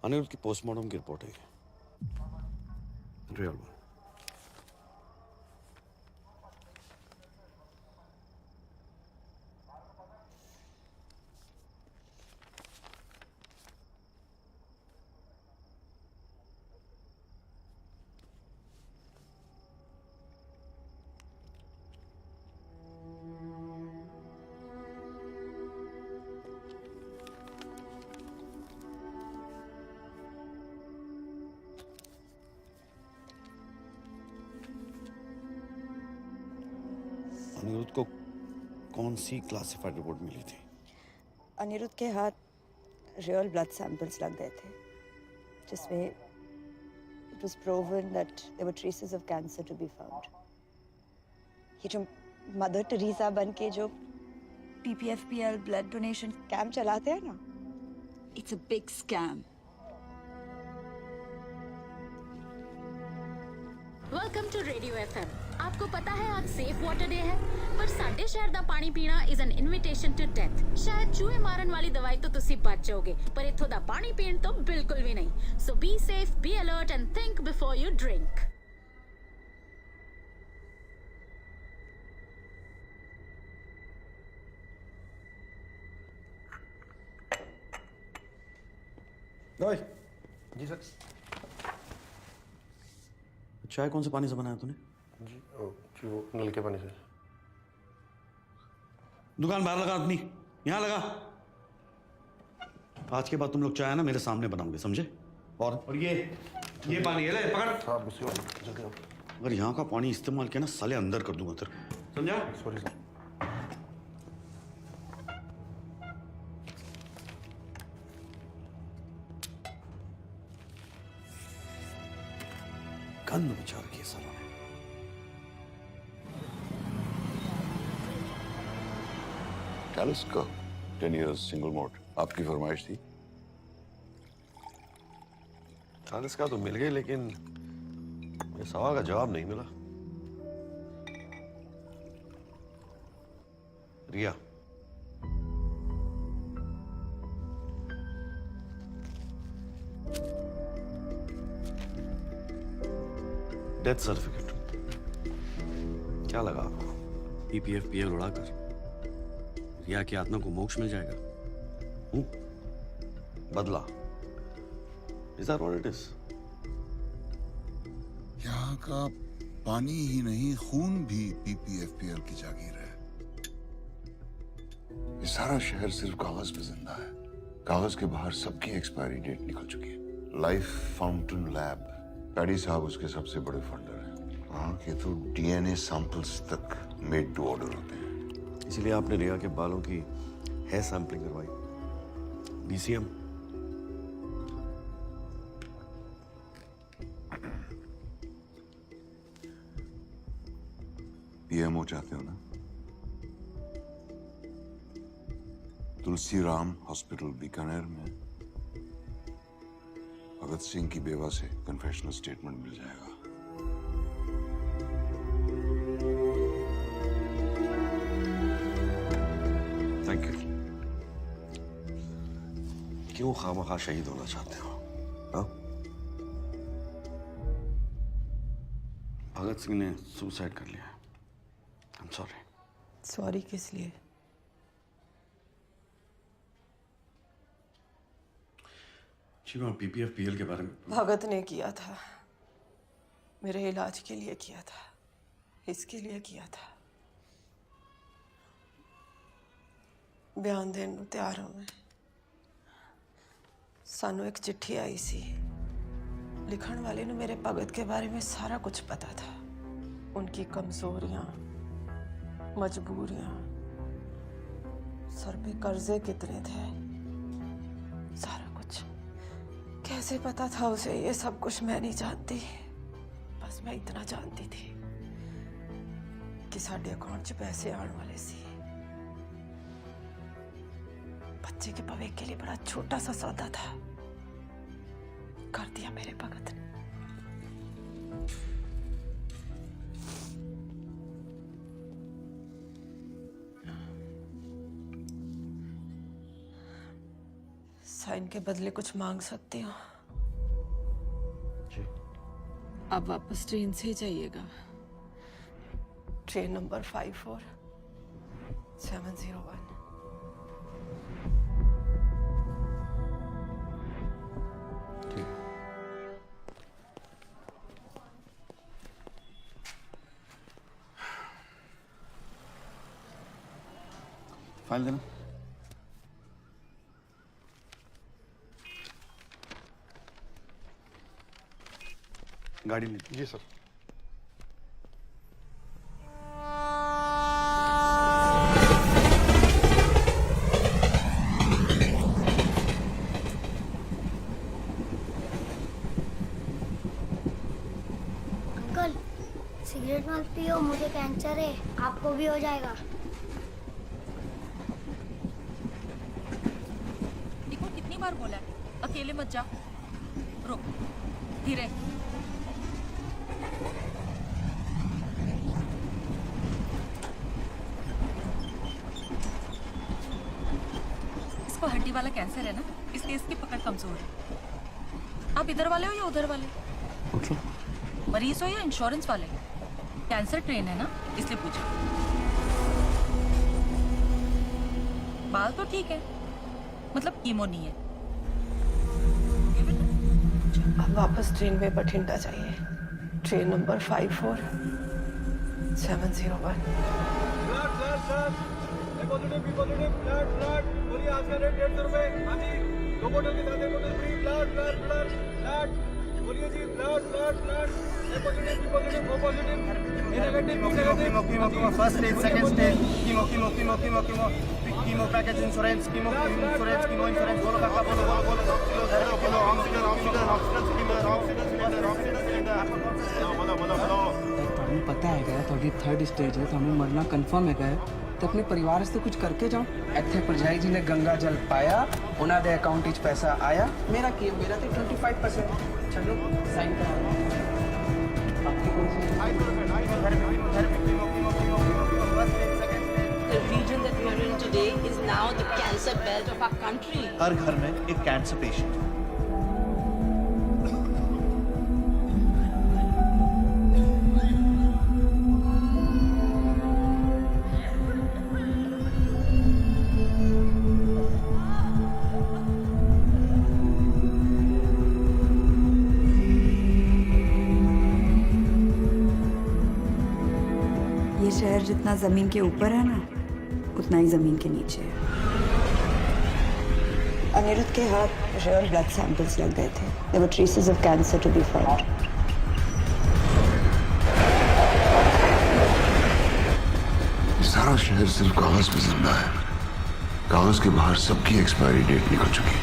Anirudh की पोस्टमार्टम की रिपोर्ट है रियल वन। अनिरुद्ध को कौन सी क्लासिफाइड रिपोर्ट मिली थी? अनिरुद्ध के हाथ रियल ब्लड सैंपल्स लग गए थे, जिसमें it was proven that there were traces of cancer to be found. ये जो मदर टेरेसा बन के जो PPFPL ब्लड डोनेशन कैंप चलाते हैं ना, it's a big scam. Welcome to radio FM। आपको पता है आज सेफ वाटर डे है, पर साडे शहर दा पानी पीना is an invitation to death. शायद चूहे मारन वाली दवाई तो तुसी बच जाओगे, पर इथों दा पानी पीण तो बिल्कुल भी नहीं। So be safe, be alert and think before you drink. जी सर। चाय कौन से पानी से बनाया तूने? जी वो नल के पानी से। दुकान बाहर लगा आदमी, यहाँ लगा। आज के बाद तुम लोग चाय ना मेरे सामने बनाओगे, समझे? और ये पानी है, ले पकड़। जल्दी आओ। अगर यहाँ का पानी इस्तेमाल किया ना साले अंदर कर दूंगा तेरे, समझा? Sorry sir. गंद मचा रखी है सालों ने। टैलिस्को 10 years सिंगल मोड आपकी फरमाइश थी। चालीस का तो मिल गए, लेकिन ये सवाल का जवाब नहीं मिला। रिया, डेथ सर्टिफिकेट क्या लगा आपको? PPFPL उड़ाकर रिया की आत्मा को मोक्ष मिल जाएगा? बदला? Is that what it is? यहाँ का पानी ही नहीं, खून भी PPFPL की जागीर है। ये सारा शहर सिर्फ कागज पे जिंदा है। कागज के बाहर सबकी एक्सपायरी डेट निकल चुकी है। लाइफ फाउंटेन लैब, पैडी साहब उसके सबसे बड़े फंडर हैं। वहाँ के तो DNA सैंपल्स तक मेड टू ऑर्डर होते हैं। इसीलिए आपने रिया के बालों की हेयर सैंपलिंग करवाई। BCM PMO चाहते हो ना? तुलसी राम हॉस्पिटल बीकानेर में भगत सिंह की बेवा से कन्फेशनल स्टेटमेंट मिल जाएगा। Thank you. क्यों खामखा शहीद होना चाहते हो? हाँ? भगत सिंह ने सुसाइड कर लिया। I'm sorry. सॉरी किस लिए? जी मैं PPFPL के बारे में। भगत ने किया था, मेरे इलाज के लिए किया था, इसके लिए किया था। बयान देने ਨੂੰ ਤਿਆਰ ਹਾਂ ਮੈਂ। ਸਾਨੂੰ ਇੱਕ ਚਿੱਠੀ ਆਈ ਸੀ लिखण वाले ने मेरे भगत के बारे में सारा कुछ पता था। उनकी कमजोरियां, मजबूरियां, सर पे कर्जे कितने थे, सारा कुछ। कैसे पता था उसे ये सब कुछ मैं नहीं जानती। बस मैं इतना जानती थी कि साडे अकाउंट च पैसे आने वाले सी। बच्चे के भविष्य के लिए बड़ा छोटा सा सौदा था, कर दिया मेरे भगत ने। साइन के बदले कुछ मांग सकती हूँ? आप वापस ट्रेन से ही जाइएगा। Train number 54701। फाइल देना। गाड़ी ली। जी सर। अंकल, सिगरेट मत पियो, मुझे कैंसर है, आपको भी हो जाएगा। देखो कितनी बार बोला है, अकेले मत जा। रुक, धीरे। इसको हड्डी वाला कैंसर है ना, इसलिए इसकी पकड़ कमजोर है। आप इधर वाले हो या उधर वाले? मरीज हो या इंश्योरेंस वाले? कैंसर ट्रेन है ना, इसलिए पूछा। बाल तो ठीक है, मतलब कीमो नहीं है। अब वापस ट्रेन में बठिंडा जाइए। Train number 54701। बोलिए आज का रेट 150 रुपए। हाँ जी, 2 बोतल के साथ 1 बोतल free. Blood blood blood blood. बोलिए जी, blood blood blood. A positive, B positive, O positive, A negative, B negative. Chemo first stage, second stage. Chemo package insurance, chemo insurance, chemo insurance. बोलो काका, बोलो बोलो बोलो। Kilo oxygen oxygen oxygen cylinder, oxygen cylinder, oxygen cylinder. बोलो बोलो बोलो। तुम्हें पता है क्या, थोड़ी 3rd स्टेज है, तुम्हें मरना कंफर्म है क्या? तो अपने परिवार से कुछ करके जाओ। इतने परजाई जी ने गंगा जल पाया, उन्होंने अकाउंट में पैसा आया। मेरा तो 25%। चलो साइन करा। आपकी कौन सी? The region that we are in today is now the cancer belt of our country. हर घर में एक कैंसर पेशेंट। ये शहर जितना जमीन के ऊपर है ना, उतना ही जमीन के नीचे है। अनिरुद्ध के हाथ रियल ब्लड सैंपल्स लग गए थे। There were traces of cancer to be found. सारा शहर सिर्फ कागज पे जिंदा है। कागज के बाहर सबकी एक्सपायरी डेट निकल चुकी है।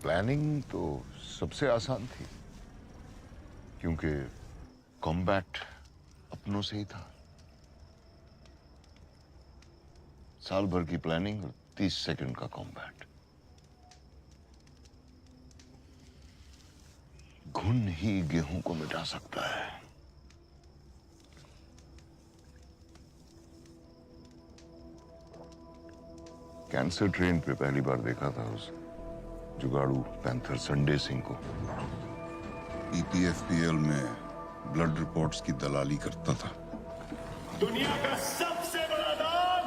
प्लानिंग तो सबसे आसान थी, क्योंकि कॉम्बैट अपनों से ही था। साल भर की प्लानिंग और 30 सेकंड का कॉम्बैट। घुन ही गेहूं को मिटा सकता है। कैंसर ट्रेन पे पहली बार देखा था उस जुगाड़ू पैंथर संडे सिंह को। पीपीएफपीएल में ब्लड रिपोर्ट्स की दलाली करता था। दुनिया का सबसे बड़ा दान,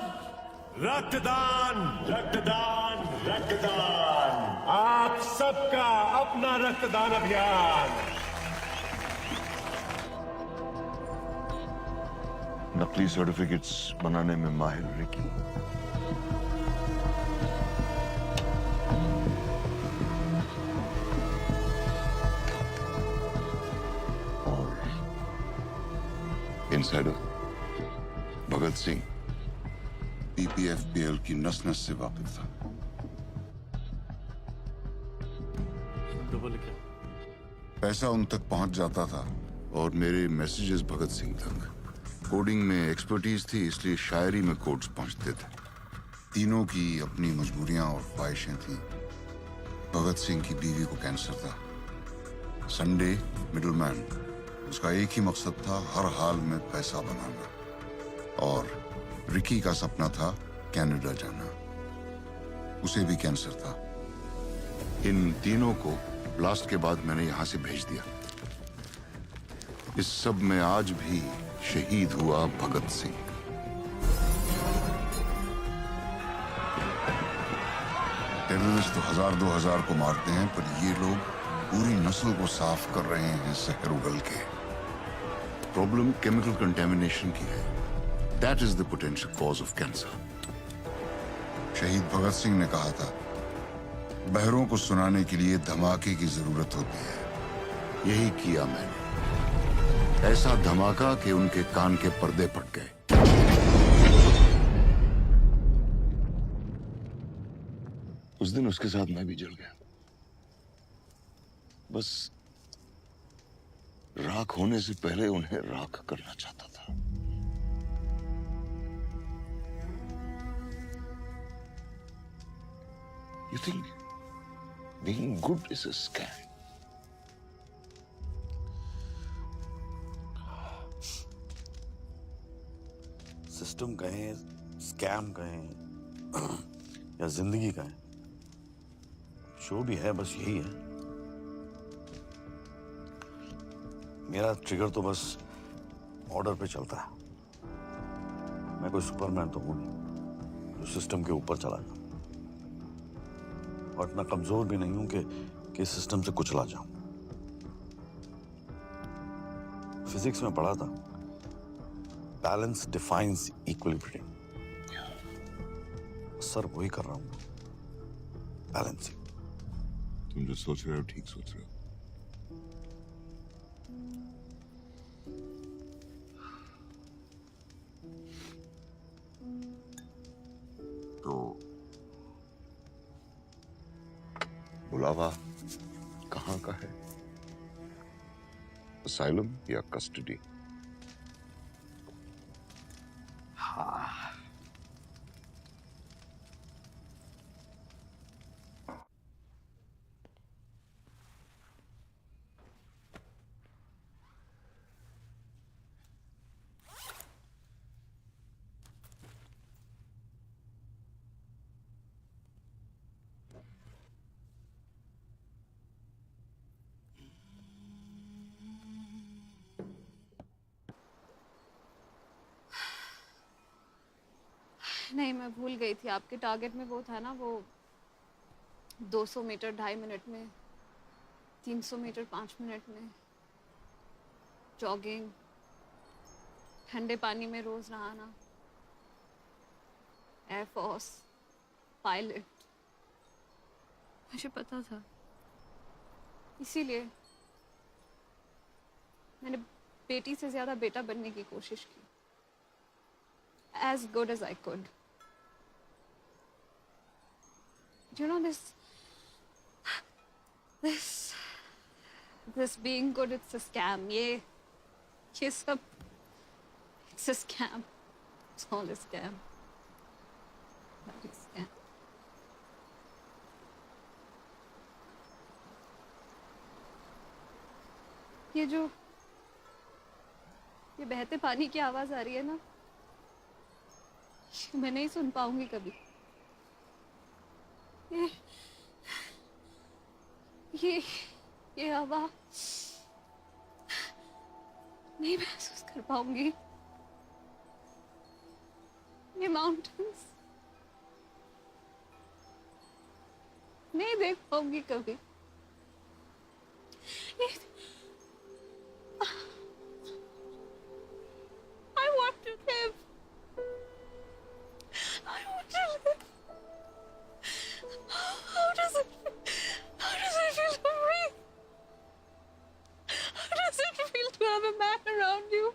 रक्तदान, रक्तदान, रक्तदान। आप सबका अपना रक्तदान अभियान। नकली सर्टिफिकेट्स बनाने में माहिर रिकी। इनसाइडर भगत सिंह पीपीएफपीएल की नस नस से वाकिफ था। पैसा उन तक पहुंच जाता था और मेरे मैसेजेस भगत सिंह तक। कोडिंग में एक्सपर्टीज थी, इसलिए शायरी में कोड्स पहुंचते थे। तीनों की अपनी मजबूरियां और ख्वाहिशें थीं। भगत सिंह की बीवी को कैंसर था। संडे मिडलमैन, उसका एक ही मकसद था, हर हाल में पैसा बनाना। और रिकी का सपना था कनाडा जाना, उसे भी कैंसर था। इन तीनों को ब्लास्ट के बाद मैंने यहां से भेज दिया। इस सब में आज भी शहीद हुआ भगत सिंह। टेररिस्ट तो 1000-2000 को मारते हैं, पर ये लोग पूरी नस्ल को साफ कर रहे हैं जहर उगल के। प्रॉब्लम केमिकल कंटेमिनेशन की है। That is the potential cause of cancer. शहीद भगत सिंह ने कहा था, बहरों को सुनाने के लिए धमाके की जरूरत होती है। यही किया मैंने। ऐसा धमाका कि उनके कान के पर्दे फट गए। उस दिन उसके साथ मैं भी जल गया। बस राख होने से पहले उन्हें राख करना चाहता था। You think being good is a scam? System कहें, स्कैम कहें या जिंदगी कहें, जो भी है बस यही है। मेरा ट्रिगर तो बस ऑर्डर पे चलता है। मैं कोई सुपरमैन तो हूं नहीं जो सिस्टम के ऊपर चला जाऊं, और इतना कमजोर भी नहीं हूं कि सिस्टम से कुचला जाऊं। फिजिक्स में पढ़ा था, बैलेंस डिफाइंस इक्विलिब्रियम। सर वही कर रहा हूं, बैलेंसिंग। तुम जो सोच रहे हो ठीक सोच रहे हो। तो बुलावा कहाँ का है? असाइलम या कस्टडी? हाँ, नहीं, मैं भूल गई थी। आपके टारगेट में वो था ना, वो 200 मीटर 2.5 मिनट में, 300 मीटर 5 मिनट में, जॉगिंग, ठंडे पानी में रोज नहाना, एयरफोर्स, पायलट। मुझे पता था, इसीलिए मैंने बेटी से ज्यादा बेटा बनने की कोशिश की, as good as I could. Do you know this? This being good, it's a scam. ये सब, it's a scam. It's all a scam. Bloody scam. ये बहते पानी की आवाज आ रही है ना, मैं नहीं सुन पाऊंगी कभी। ये हवा नहीं महसूस कर पाऊंगी। ये माउंटेन्स नहीं देख पाऊंगी कभी। I want to live. I want to live. How does it feel to breathe? How does it feel to have a man around you?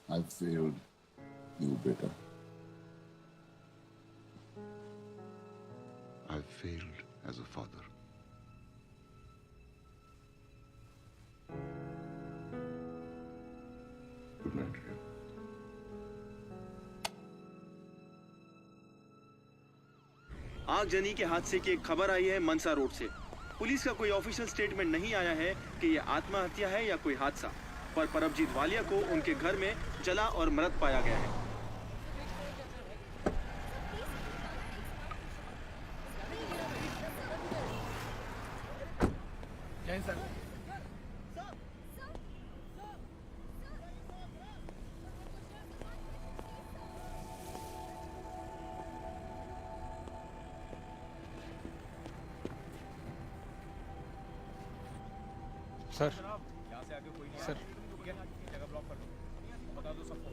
I failed you, beta. I failed as a father. Good night, Ria. आगजनी के हादसे की एक खबर आई है मनसा road से। Police का कोई ऑफिशियल स्टेटमेंट नहीं आया है कि यह आत्महत्या है या कोई हादसा, पर परमजीत वालिया को उनके घर में जला और मृत पाया गया है। सर, यहाँ से आगे कोई नहीं सर, ठीक है, जगह ब्लॉक कर दो, बता दो सबको।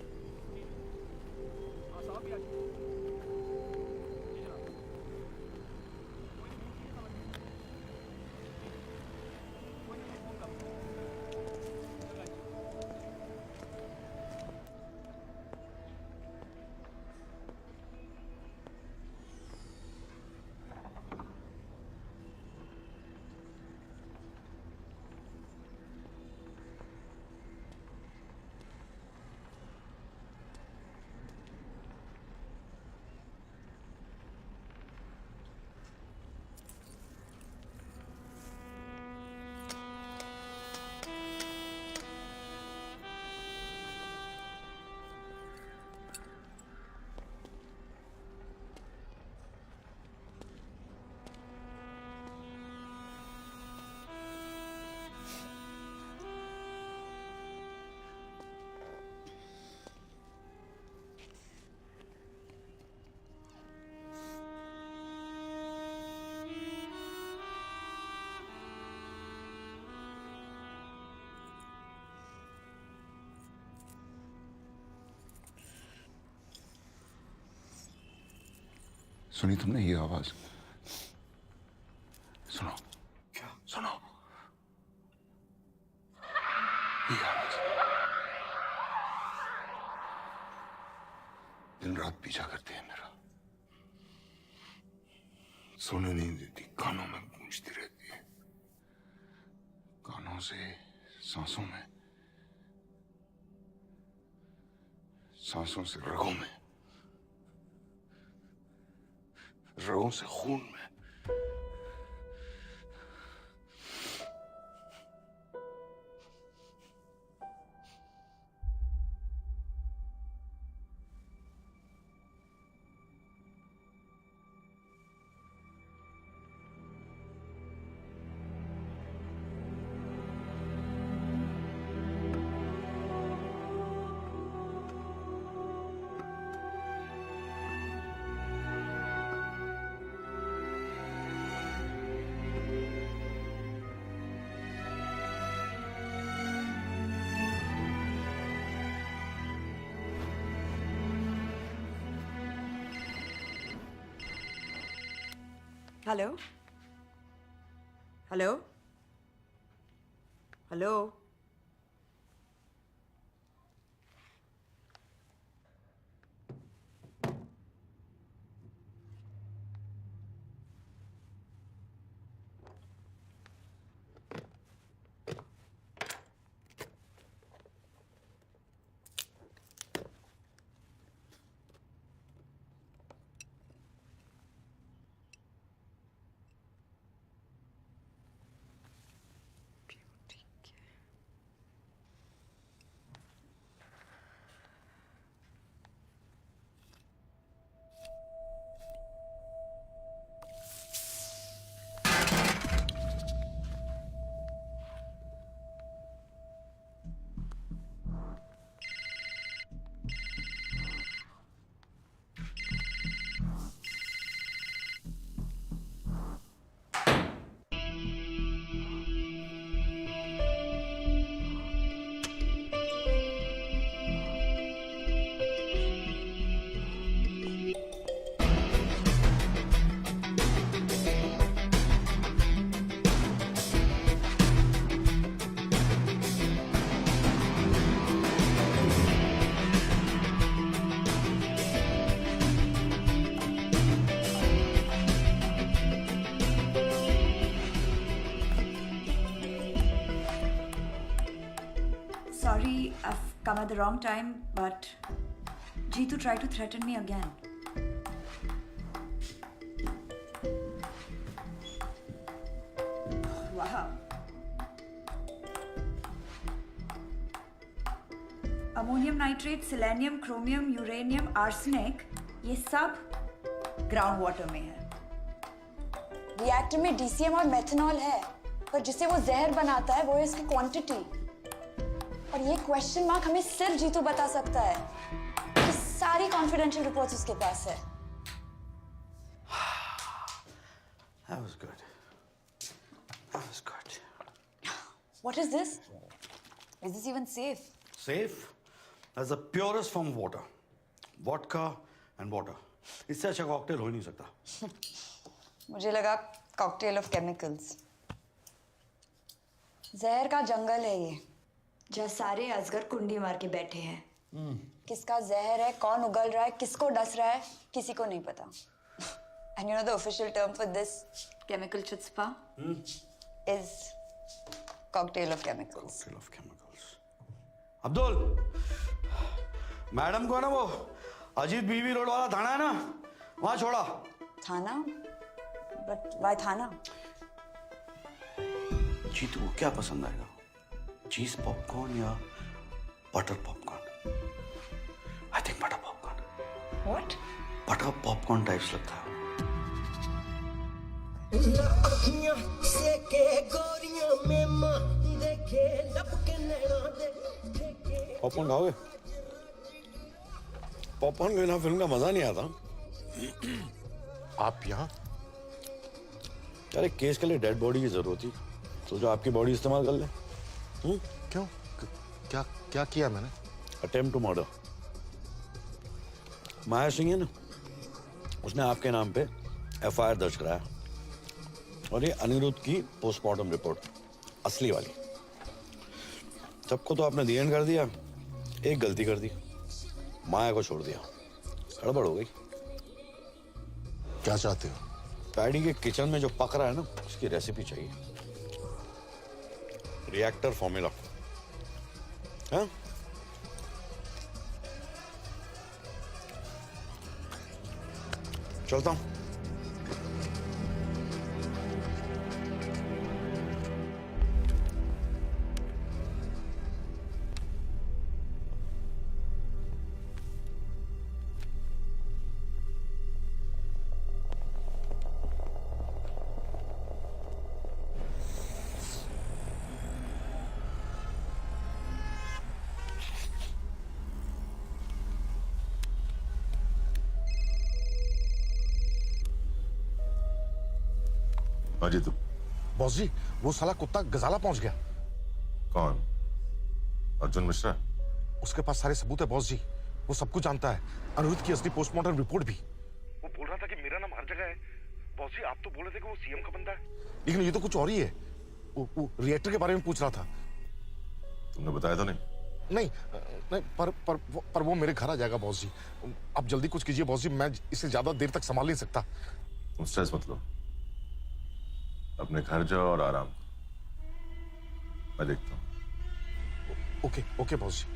हाँ साहब भी आ सुनी तुमने ये आवाज? सुनो। क्या? सुनो। ये आवाज दिन रात पीछा करती है मेरा, सोने नहीं देती, कानों में गूंजती रहती है, कानों से सांसों में, सांसों से रगों में, रगों से खून में। Hello hello hello at the wrong time, but Jeetu tried to threaten me again. Wow. Ammonium nitrate, selenium, chromium, uranium, arsenic, ये सब ग्राउंड वाटर में है। रिएक्टर में डीसीएम और मेथनॉल है, पर जिसे वो जहर बनाता है वो है इसकी क्वांटिटी। और ये क्वेश्चन मार्क हमें सिर्फ जीतू बता सकता है कि सारी कॉन्फिडेंशियल रिपोर्ट्स उसके पास है। That was good. That was good. What is this? Is this even safe? Safe? That's the purest form of water. Vodka and water. इससे अच्छा कॉकटेल हो ही नहीं सकता। मुझे लगा कॉकटेल ऑफ केमिकल्स। जहर का जंगल है ये, जहाँ सारे अजगर कुंडी मार के बैठे हैं। किसका जहर है, कौन उगल रहा है, किसको डस रहा है, किसी को नहीं पता। And you know the official term for this chemical chutzpah is cocktail of chemicals. Cocktail of chemicals. Abdul, madam को ना वो अजीत बीवी रोड वाला थाना है ना, वहाँ छोड़ा। थाना? But why थाना? जीतू को क्या पसंद आएगा? चीज पॉपकॉर्न या butter popcorn? I think butter popcorn. What? Butter popcorn types लगता है। पॉपकॉर्न खाओगे? पॉपकॉर्न के बिना फिल्म का मजा नहीं आता। आप यहाँ? अरे केस के लिए डेड बॉडी की जरूरत थी, सोचो आपकी बॉडी इस्तेमाल कर ले। क्यों? क्या क्या किया मैंने? Attempt to murder. Maya Singh है ना, उसने आपके नाम पे एफआईआर दर्ज कराया, और ये अनिरुद्ध की पोस्टमार्टम रिपोर्ट असली वाली। सबको तो आपने दी एंड कर दिया, एक गलती कर दी, माया को छोड़ दिया। गड़बड़ हो गई। क्या चाहते हो? पैडी के किचन में जो पक रहा है ना, उसकी रेसिपी चाहिए। Reactor formula. हाँ? चलता हूं। अजी तू बॉस जी, वो साला कुत्ता गजाला पहुंच गया। कौन? अर्जुन मिश्रा? उसके पास सारे सबूत है बॉस जी, वो सब कुछ जानता है, अनिरुद्ध की असली पोस्टमार्टम रिपोर्ट भी। वो बोल रहा था कि मेरा नाम हर जगह है। बॉस जी, आप तो बोल रहे थे कि वो सीएम का बंदा है, लेकिन ये तो कुछ और ही है। वो रिएक्टर के बारे में पूछ रहा था। तुमने बताया तो नहीं? नहीं, नहीं, पर वो मेरे घर आ जाएगा बॉस जी। आप जल्दी कुछ कीजिए बॉस जी, मैं इसे ज्यादा देर तक संभाल नहीं सकता। तुम स्ट्रेस मत लो, अपने घर जाओ और आराम करो, मैं देखता हूँ। ओके ओके बॉस जी।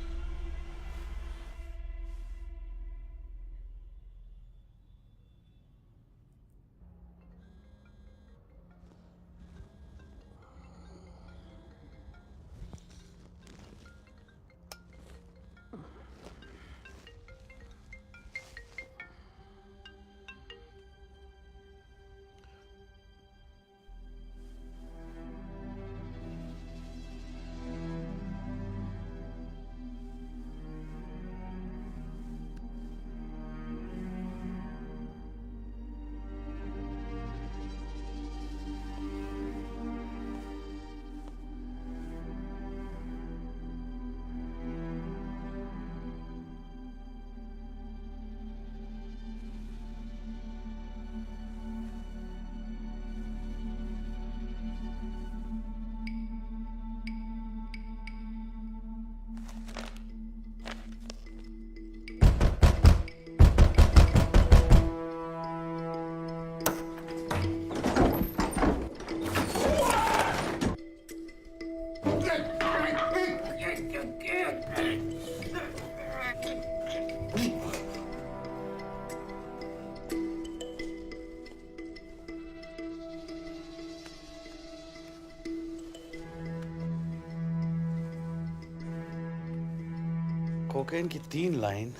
कोकेन की 3 लाइन,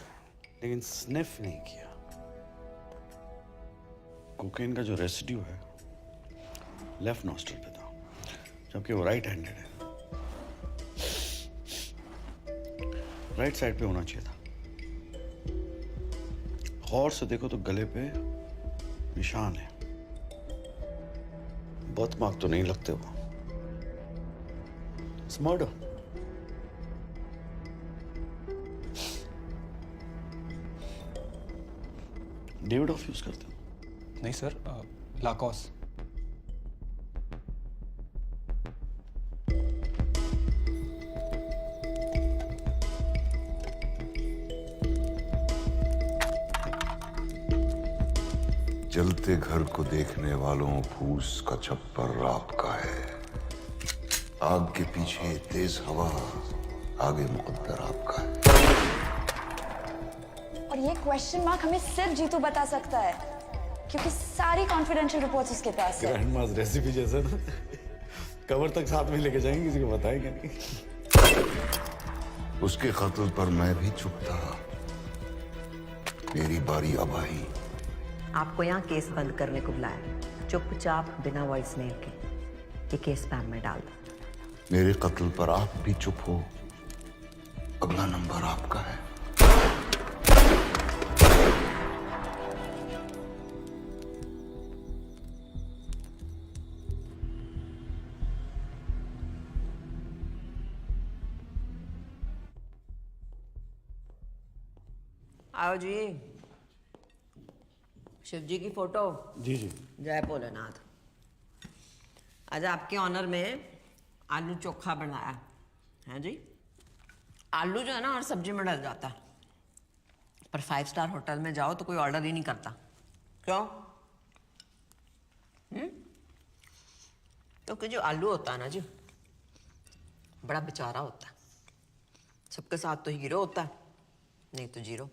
लेकिन स्निफ नहीं किया। कोकेन का जो रेसिड्यू है लेफ्ट नॉस्ट्रल पे था, जबकि वो राइट हैंडेड है। राइट साइड पे होना चाहिए था। गौर से देखो तो गले पे निशान है। बर्थ मार्क तो नहीं लगते वो। It's murder. David of use करते हो? नहीं सर, लाकॉस। जलते घर को देखने वालों फूस का छप्पर आपका है। आग के पीछे तेज हवा, आगे मुकद्दर आपका है। और ये क्वेश्चन मार्क हमें सिर्फ जीतू बता सकता है, क्योंकि सारी कॉन्फिडेंशियल रिपोर्ट्स उसके पास है। ग्रैंड मास रेसिपी जैसा ना, कवर तक साथ में लेके जाएंगे, किसी को बताएंगे नहीं। उसके कत्ल पर मैं भी चुप था। मेरी बारी अब आई। आपको यहाँ केस बंद करने को बुलाया। चुपचाप बिना वॉइस मेल के ये केस स्पैम में डाल दो। मेरे कत्ल पर आप भी चुप हो। अगला नंबर आपका है। आओ जी। शिव जी की फोटो। जी जी। जय भोलेनाथ। आज आपके ऑनर में आलू चोखा बनाया है जी। आलू जो है ना हर सब्जी में डल जाता है, पर 5 स्टार होटल में जाओ तो कोई ऑर्डर ही नहीं करता। क्यों? क्योंकि जो आलू होता है ना जी, बड़ा बेचारा होता है। सबके साथ तो हीरो होता है, नहीं तो जीरो।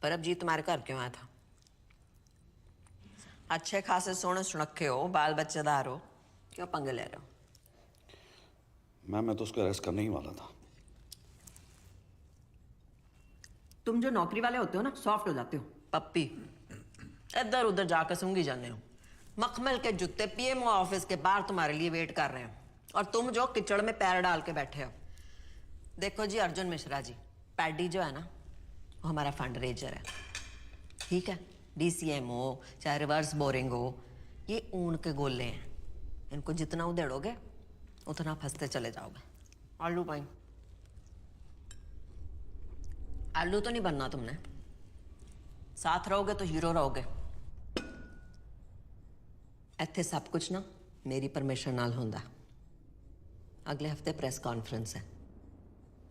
पर अब जी तुम्हारे घर क्यों आया था? अच्छे खासे सोने सुनखे हो, बाल बच्चेदार हो, क्यों पंगे ले रहे हो? मैम मैं तो उसको अरेस्ट करने ही वाला था। तुम जो नौकरी वाले होते हो ना, सॉफ्ट हो जाते हो। पप्पी इधर उधर जाकर सूंघी जाने हो। मखमल के जूते पीएमओ ऑफिस के बाहर तुम्हारे लिए वेट कर रहे हो, और तुम जो किचड़ में पैर डाल के बैठे हो। देखो जी अर्जुन मिश्रा जी, पैडी जो है ना वो हमारा फंड रेजर है, ठीक है? DCM हो चाहे रिवर्स बोरिंग हो, ये ऊन के गोले हैं। इनको जितना उधेड़ोगे उतना फंसते चले जाओगे। आलू पाई। आलू तो नहीं बनना तुमने, साथ रहोगे तो हीरो रहोगे। इत्थे सब कुछ ना मेरी परमिशन नाल होंदा। अगले हफ्ते प्रेस कॉन्फ्रेंस है।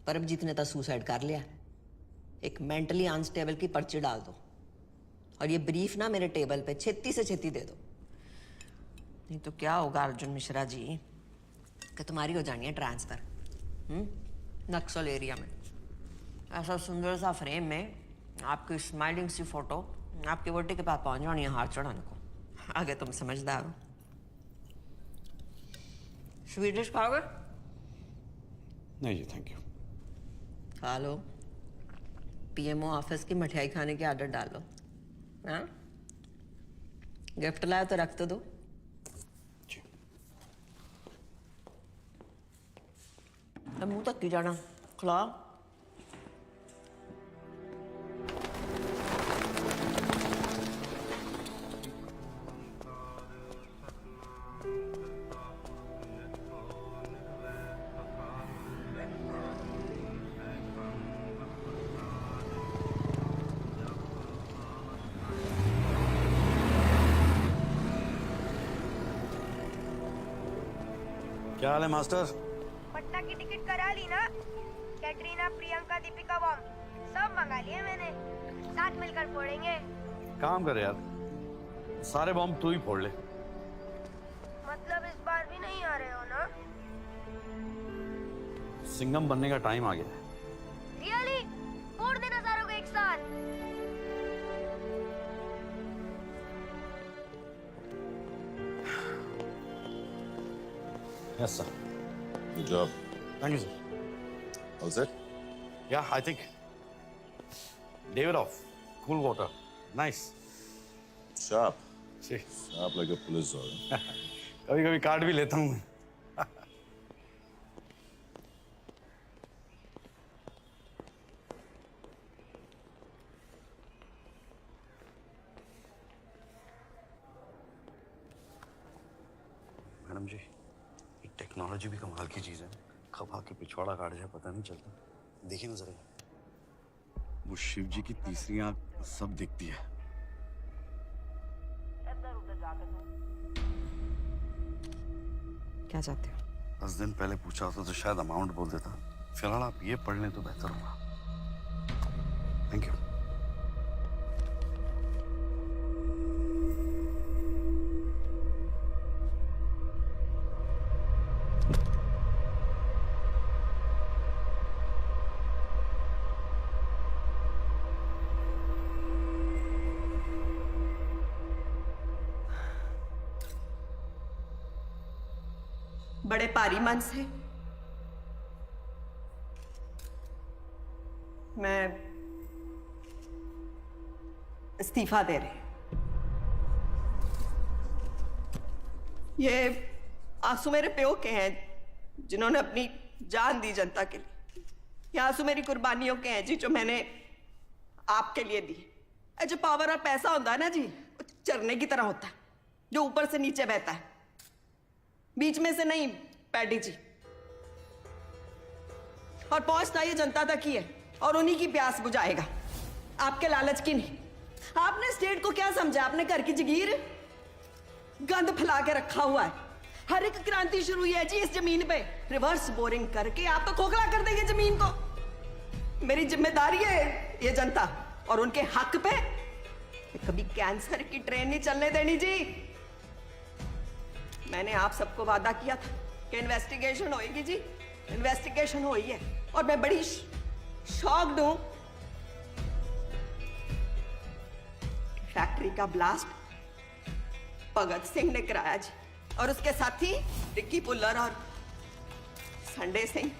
परमजीत ने तो सुसाइड कर लिया। एक मेंटली अनस्टेबल की पर्ची डाल दो, और ये ब्रीफ ना मेरे टेबल पे छेती से छेती दे दो। नहीं तो क्या होगा अर्जुन मिश्रा जी कि तुम्हारी हो जानी है ट्रांसफर नक्सल एरिया में। ऐसा सुंदर सा फ्रेम में आपकी स्माइलिंग सी फोटो आपकी वोटी के पास पहुंच जानी है हाथ चढ़ाने को। आगे तुम समझदार हो। स्वीडिश खाओगे? नहीं जी थैंक यू। खा लो। पीएमओ ऑफिस की मिठाई खाने की आदत डालो। हाँ, गिफ्ट लाया तो रख तो दो। अब मुंह तक की जाना, खिलाओ। क्या हाल है मास्टर? पटना की टिकट करा ली ना? कैटरीना, प्रियंका, दीपिका बॉम्ब सब मंगा लिए मैंने। साथ मिलकर फोड़ेंगे। काम कर यार, सारे बॉम्ब तू ही फोड़ ले। मतलब इस बार भी नहीं आ रहे हो ना? सिंघम बनने का टाइम आ गया है। रियली? साथ। Yes, sir. Good job. Thank you, sir. All set? Yeah, I think. Davidoff, cool water. Nice. Sharp. See. Sharp like a police dog. कभी-कभी काट भी लेता हूँ मैं। मैडम जी, ये टेक्नोलॉजी भी कमाल की चीज़ है। कब आके पिछवाड़ा काट जाए पता नहीं चलता। देखिए ना जरा, वो शिव जी की तीसरी आंख सब दिखती है। क्या चाहते हो? 10 दिन पहले पूछा होता तो शायद अमाउंट बोल देता। फिलहाल आप ये पढ़ लें तो बेहतर होगा। Thank you. बड़े पारी मन से मैं इस्तीफा दे रही। ये आंसू मेरे प्यो के हैं जिन्होंने अपनी जान दी जनता के लिए। ये आंसू मेरी कुर्बानियों के हैं जी जो मैंने आपके लिए दी। जो पावर और पैसा होता है ना जी, वो झरने की तरह होता है जो ऊपर से नीचे बहता है, बीच में से नहीं। पैडी जी, और पहुंचना ये जनता तक ही है और उन्हीं की प्यास बुझाएगा, आपके लालच की नहीं। आपने स्टेट को क्या समझा? आपने घर की जगीर गंद फैला के रखा हुआ है। हर एक क्रांति शुरू हुई है जी इस जमीन पे। रिवर्स बोरिंग करके आप तो खोखला कर देंगे जमीन को। मेरी जिम्मेदारी है ये जनता और उनके हक पे कभी कैंसर की ट्रेन नहीं चलने देनी जी। मैंने आप सबको वादा किया था कि इन्वेस्टिगेशन होएगी जी। इन्वेस्टिगेशन हुई है और मैं बड़ी शॉक्ड हूं। फैक्ट्री का ब्लास्ट भगत सिंह ने कराया जी, और उसके साथी रिक्की पुल्लर और संडे सिंह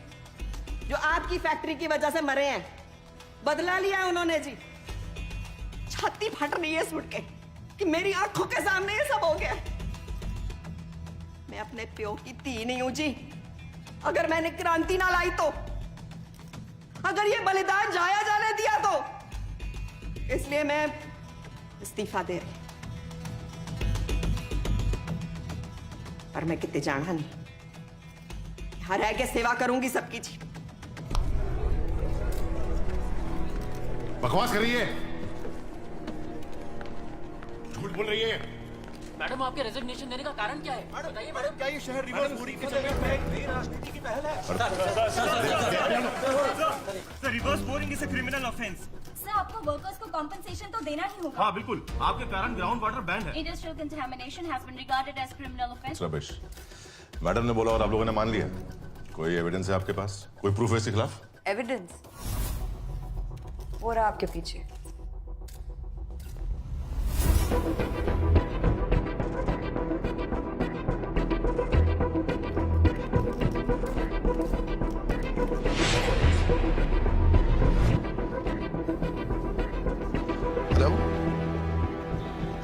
जो आपकी फैक्ट्री की वजह से मरे हैं। बदला लिया है उन्होंने जी। छाती फट रही है सुन के कि मेरी आंखों के सामने ये सब हो गया। मैं अपने प्यो की धी नहीं हूं जी। अगर मैंने क्रांति ना लाई तो, अगर ये बलिदान जाया जाने दिया तो, इसलिए मैं इस्तीफा दे रही। पर मैं कितने जाना नहीं, यहां रह के सेवा करूंगी सबकी जी। बकवास कर रही है, झूठ बोल रही है। मैडम, आपके रेजिग्नेशन देने का कारण क्या है? बताइए मैडम। क्या ये शहर रिवर्स बोरिंग के चक्कर में नई राजनीति की पहल है? Sir, reverse boring is a criminal offence. Sir, आपको वर्कर्स को कॉम्पेंसेशन तो देना ही होगा। हाँ बिल्कुल, आपके कारण ग्राउंड वाटर बैंड है। Industrial contamination has been regarded as criminal offence. Ramesh, madam ने बोला और आप लोगों ने मान लिया। कोई एविडेंस है आपके पास? कोई प्रूफ है इसके खिलाफ? एविडेंस वो रहा आपके पीछे।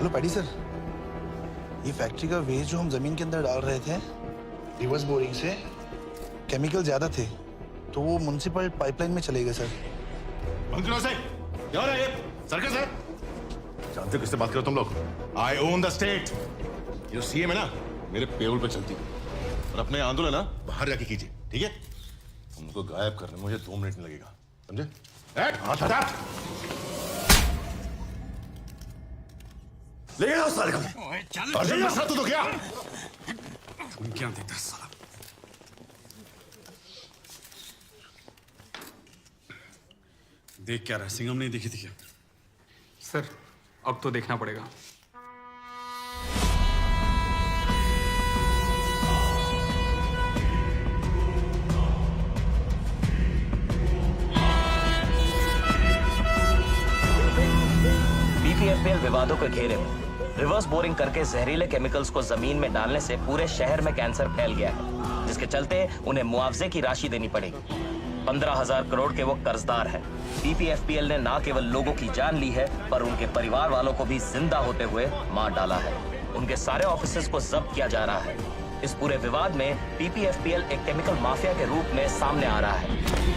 हेलो पैडी सर, ये फैक्ट्री का वेस्ट जो हम जमीन के अंदर डाल रहे थे रिवर्स बोरिंग से, केमिकल ज्यादा थे तो वो म्युनिसिपल पाइपलाइन में चले गए सर। बंद करो से। क्या हो रहा है ये? सर्कस है? जानते हो किससे बात करो तुम लोग? आई ओन द स्टेट। ये सीएम है ना, मेरे पेरोल पे चलती है। और अपने आंदोलन ना बाहर जाके कीजिए, ठीक है? उनको गायब करने में मुझे 2 मिनट नहीं लगेगा, समझे? हाथ हटा। ले आओ साले को। अर्जुन मसला तो क्या? तुम क्या देता है साला? देख क्या रहा है? सिंघम नहीं दिखी थी क्या? सर, अब तो देखना पड़ेगा। पीपीएफपीएल विवादों के घेरे में। रिवर्स बोरिंग करके जहरीले केमिकल्स को जमीन में डालने से पूरे शहर में कैंसर फैल गया है, जिसके चलते उन्हें मुआवजे की राशि देनी पड़ेगी। 15,000 करोड़ के वो कर्जदार हैं। पीपीएफपीएल ने न केवल लोगों की जान ली है, पर उनके परिवार वालों को भी जिंदा होते हुए मार डाला है। उनके सारे ऑफिसेज को जब्त किया जा रहा है। इस पूरे विवाद में पीपीएफपीएल एक केमिकल माफिया के रूप में सामने आ रहा है।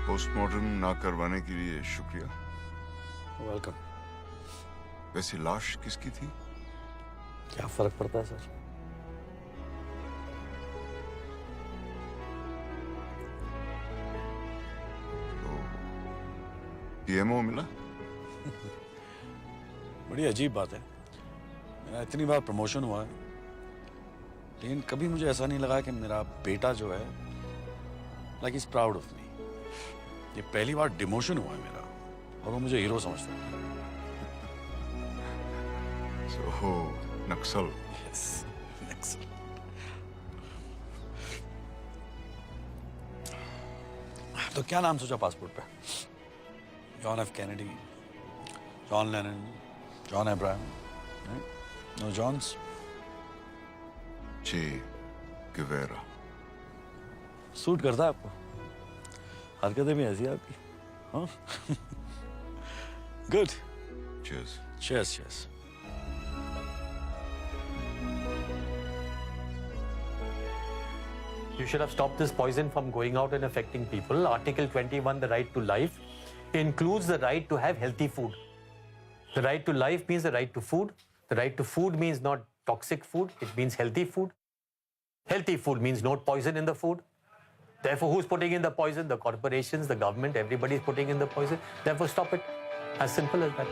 पोस्टमार्टम ना करवाने के लिए शुक्रिया। वेलकम। वैसे लाश किसकी थी? क्या फर्क पड़ता है सर? तो पीएमओ मिला? बड़ी अजीब बात है। मेरा इतनी बार प्रमोशन हुआ है, लेकिन कभी मुझे ऐसा नहीं लगा कि मेरा बेटा जो है like is proud of me. ये पहली बार डिमोशन हुआ है मेरा, और वो मुझे हीरो समझता है। So, नक्सल। Yes, नक्सल। तो क्या नाम सोचा पासपोर्ट पे? John F Kennedy, John Lennon, John Abraham? No Johns? Che Guevara. Suit करता है आपको? हरकतें भी ऐसी आपकी, हाँ? Good. Cheers. Cheers, cheers. You should have stopped this poison from going out and affecting people. Article 21, the right to life, includes the right to have healthy food. The right to life means the right to food. The right to food means not toxic food. It means healthy food. Healthy food means no poison in the food. Therefore, who's putting in the poison? The corporations, the government, everybody's putting in the poison. Therefore, stop it. As simple as that.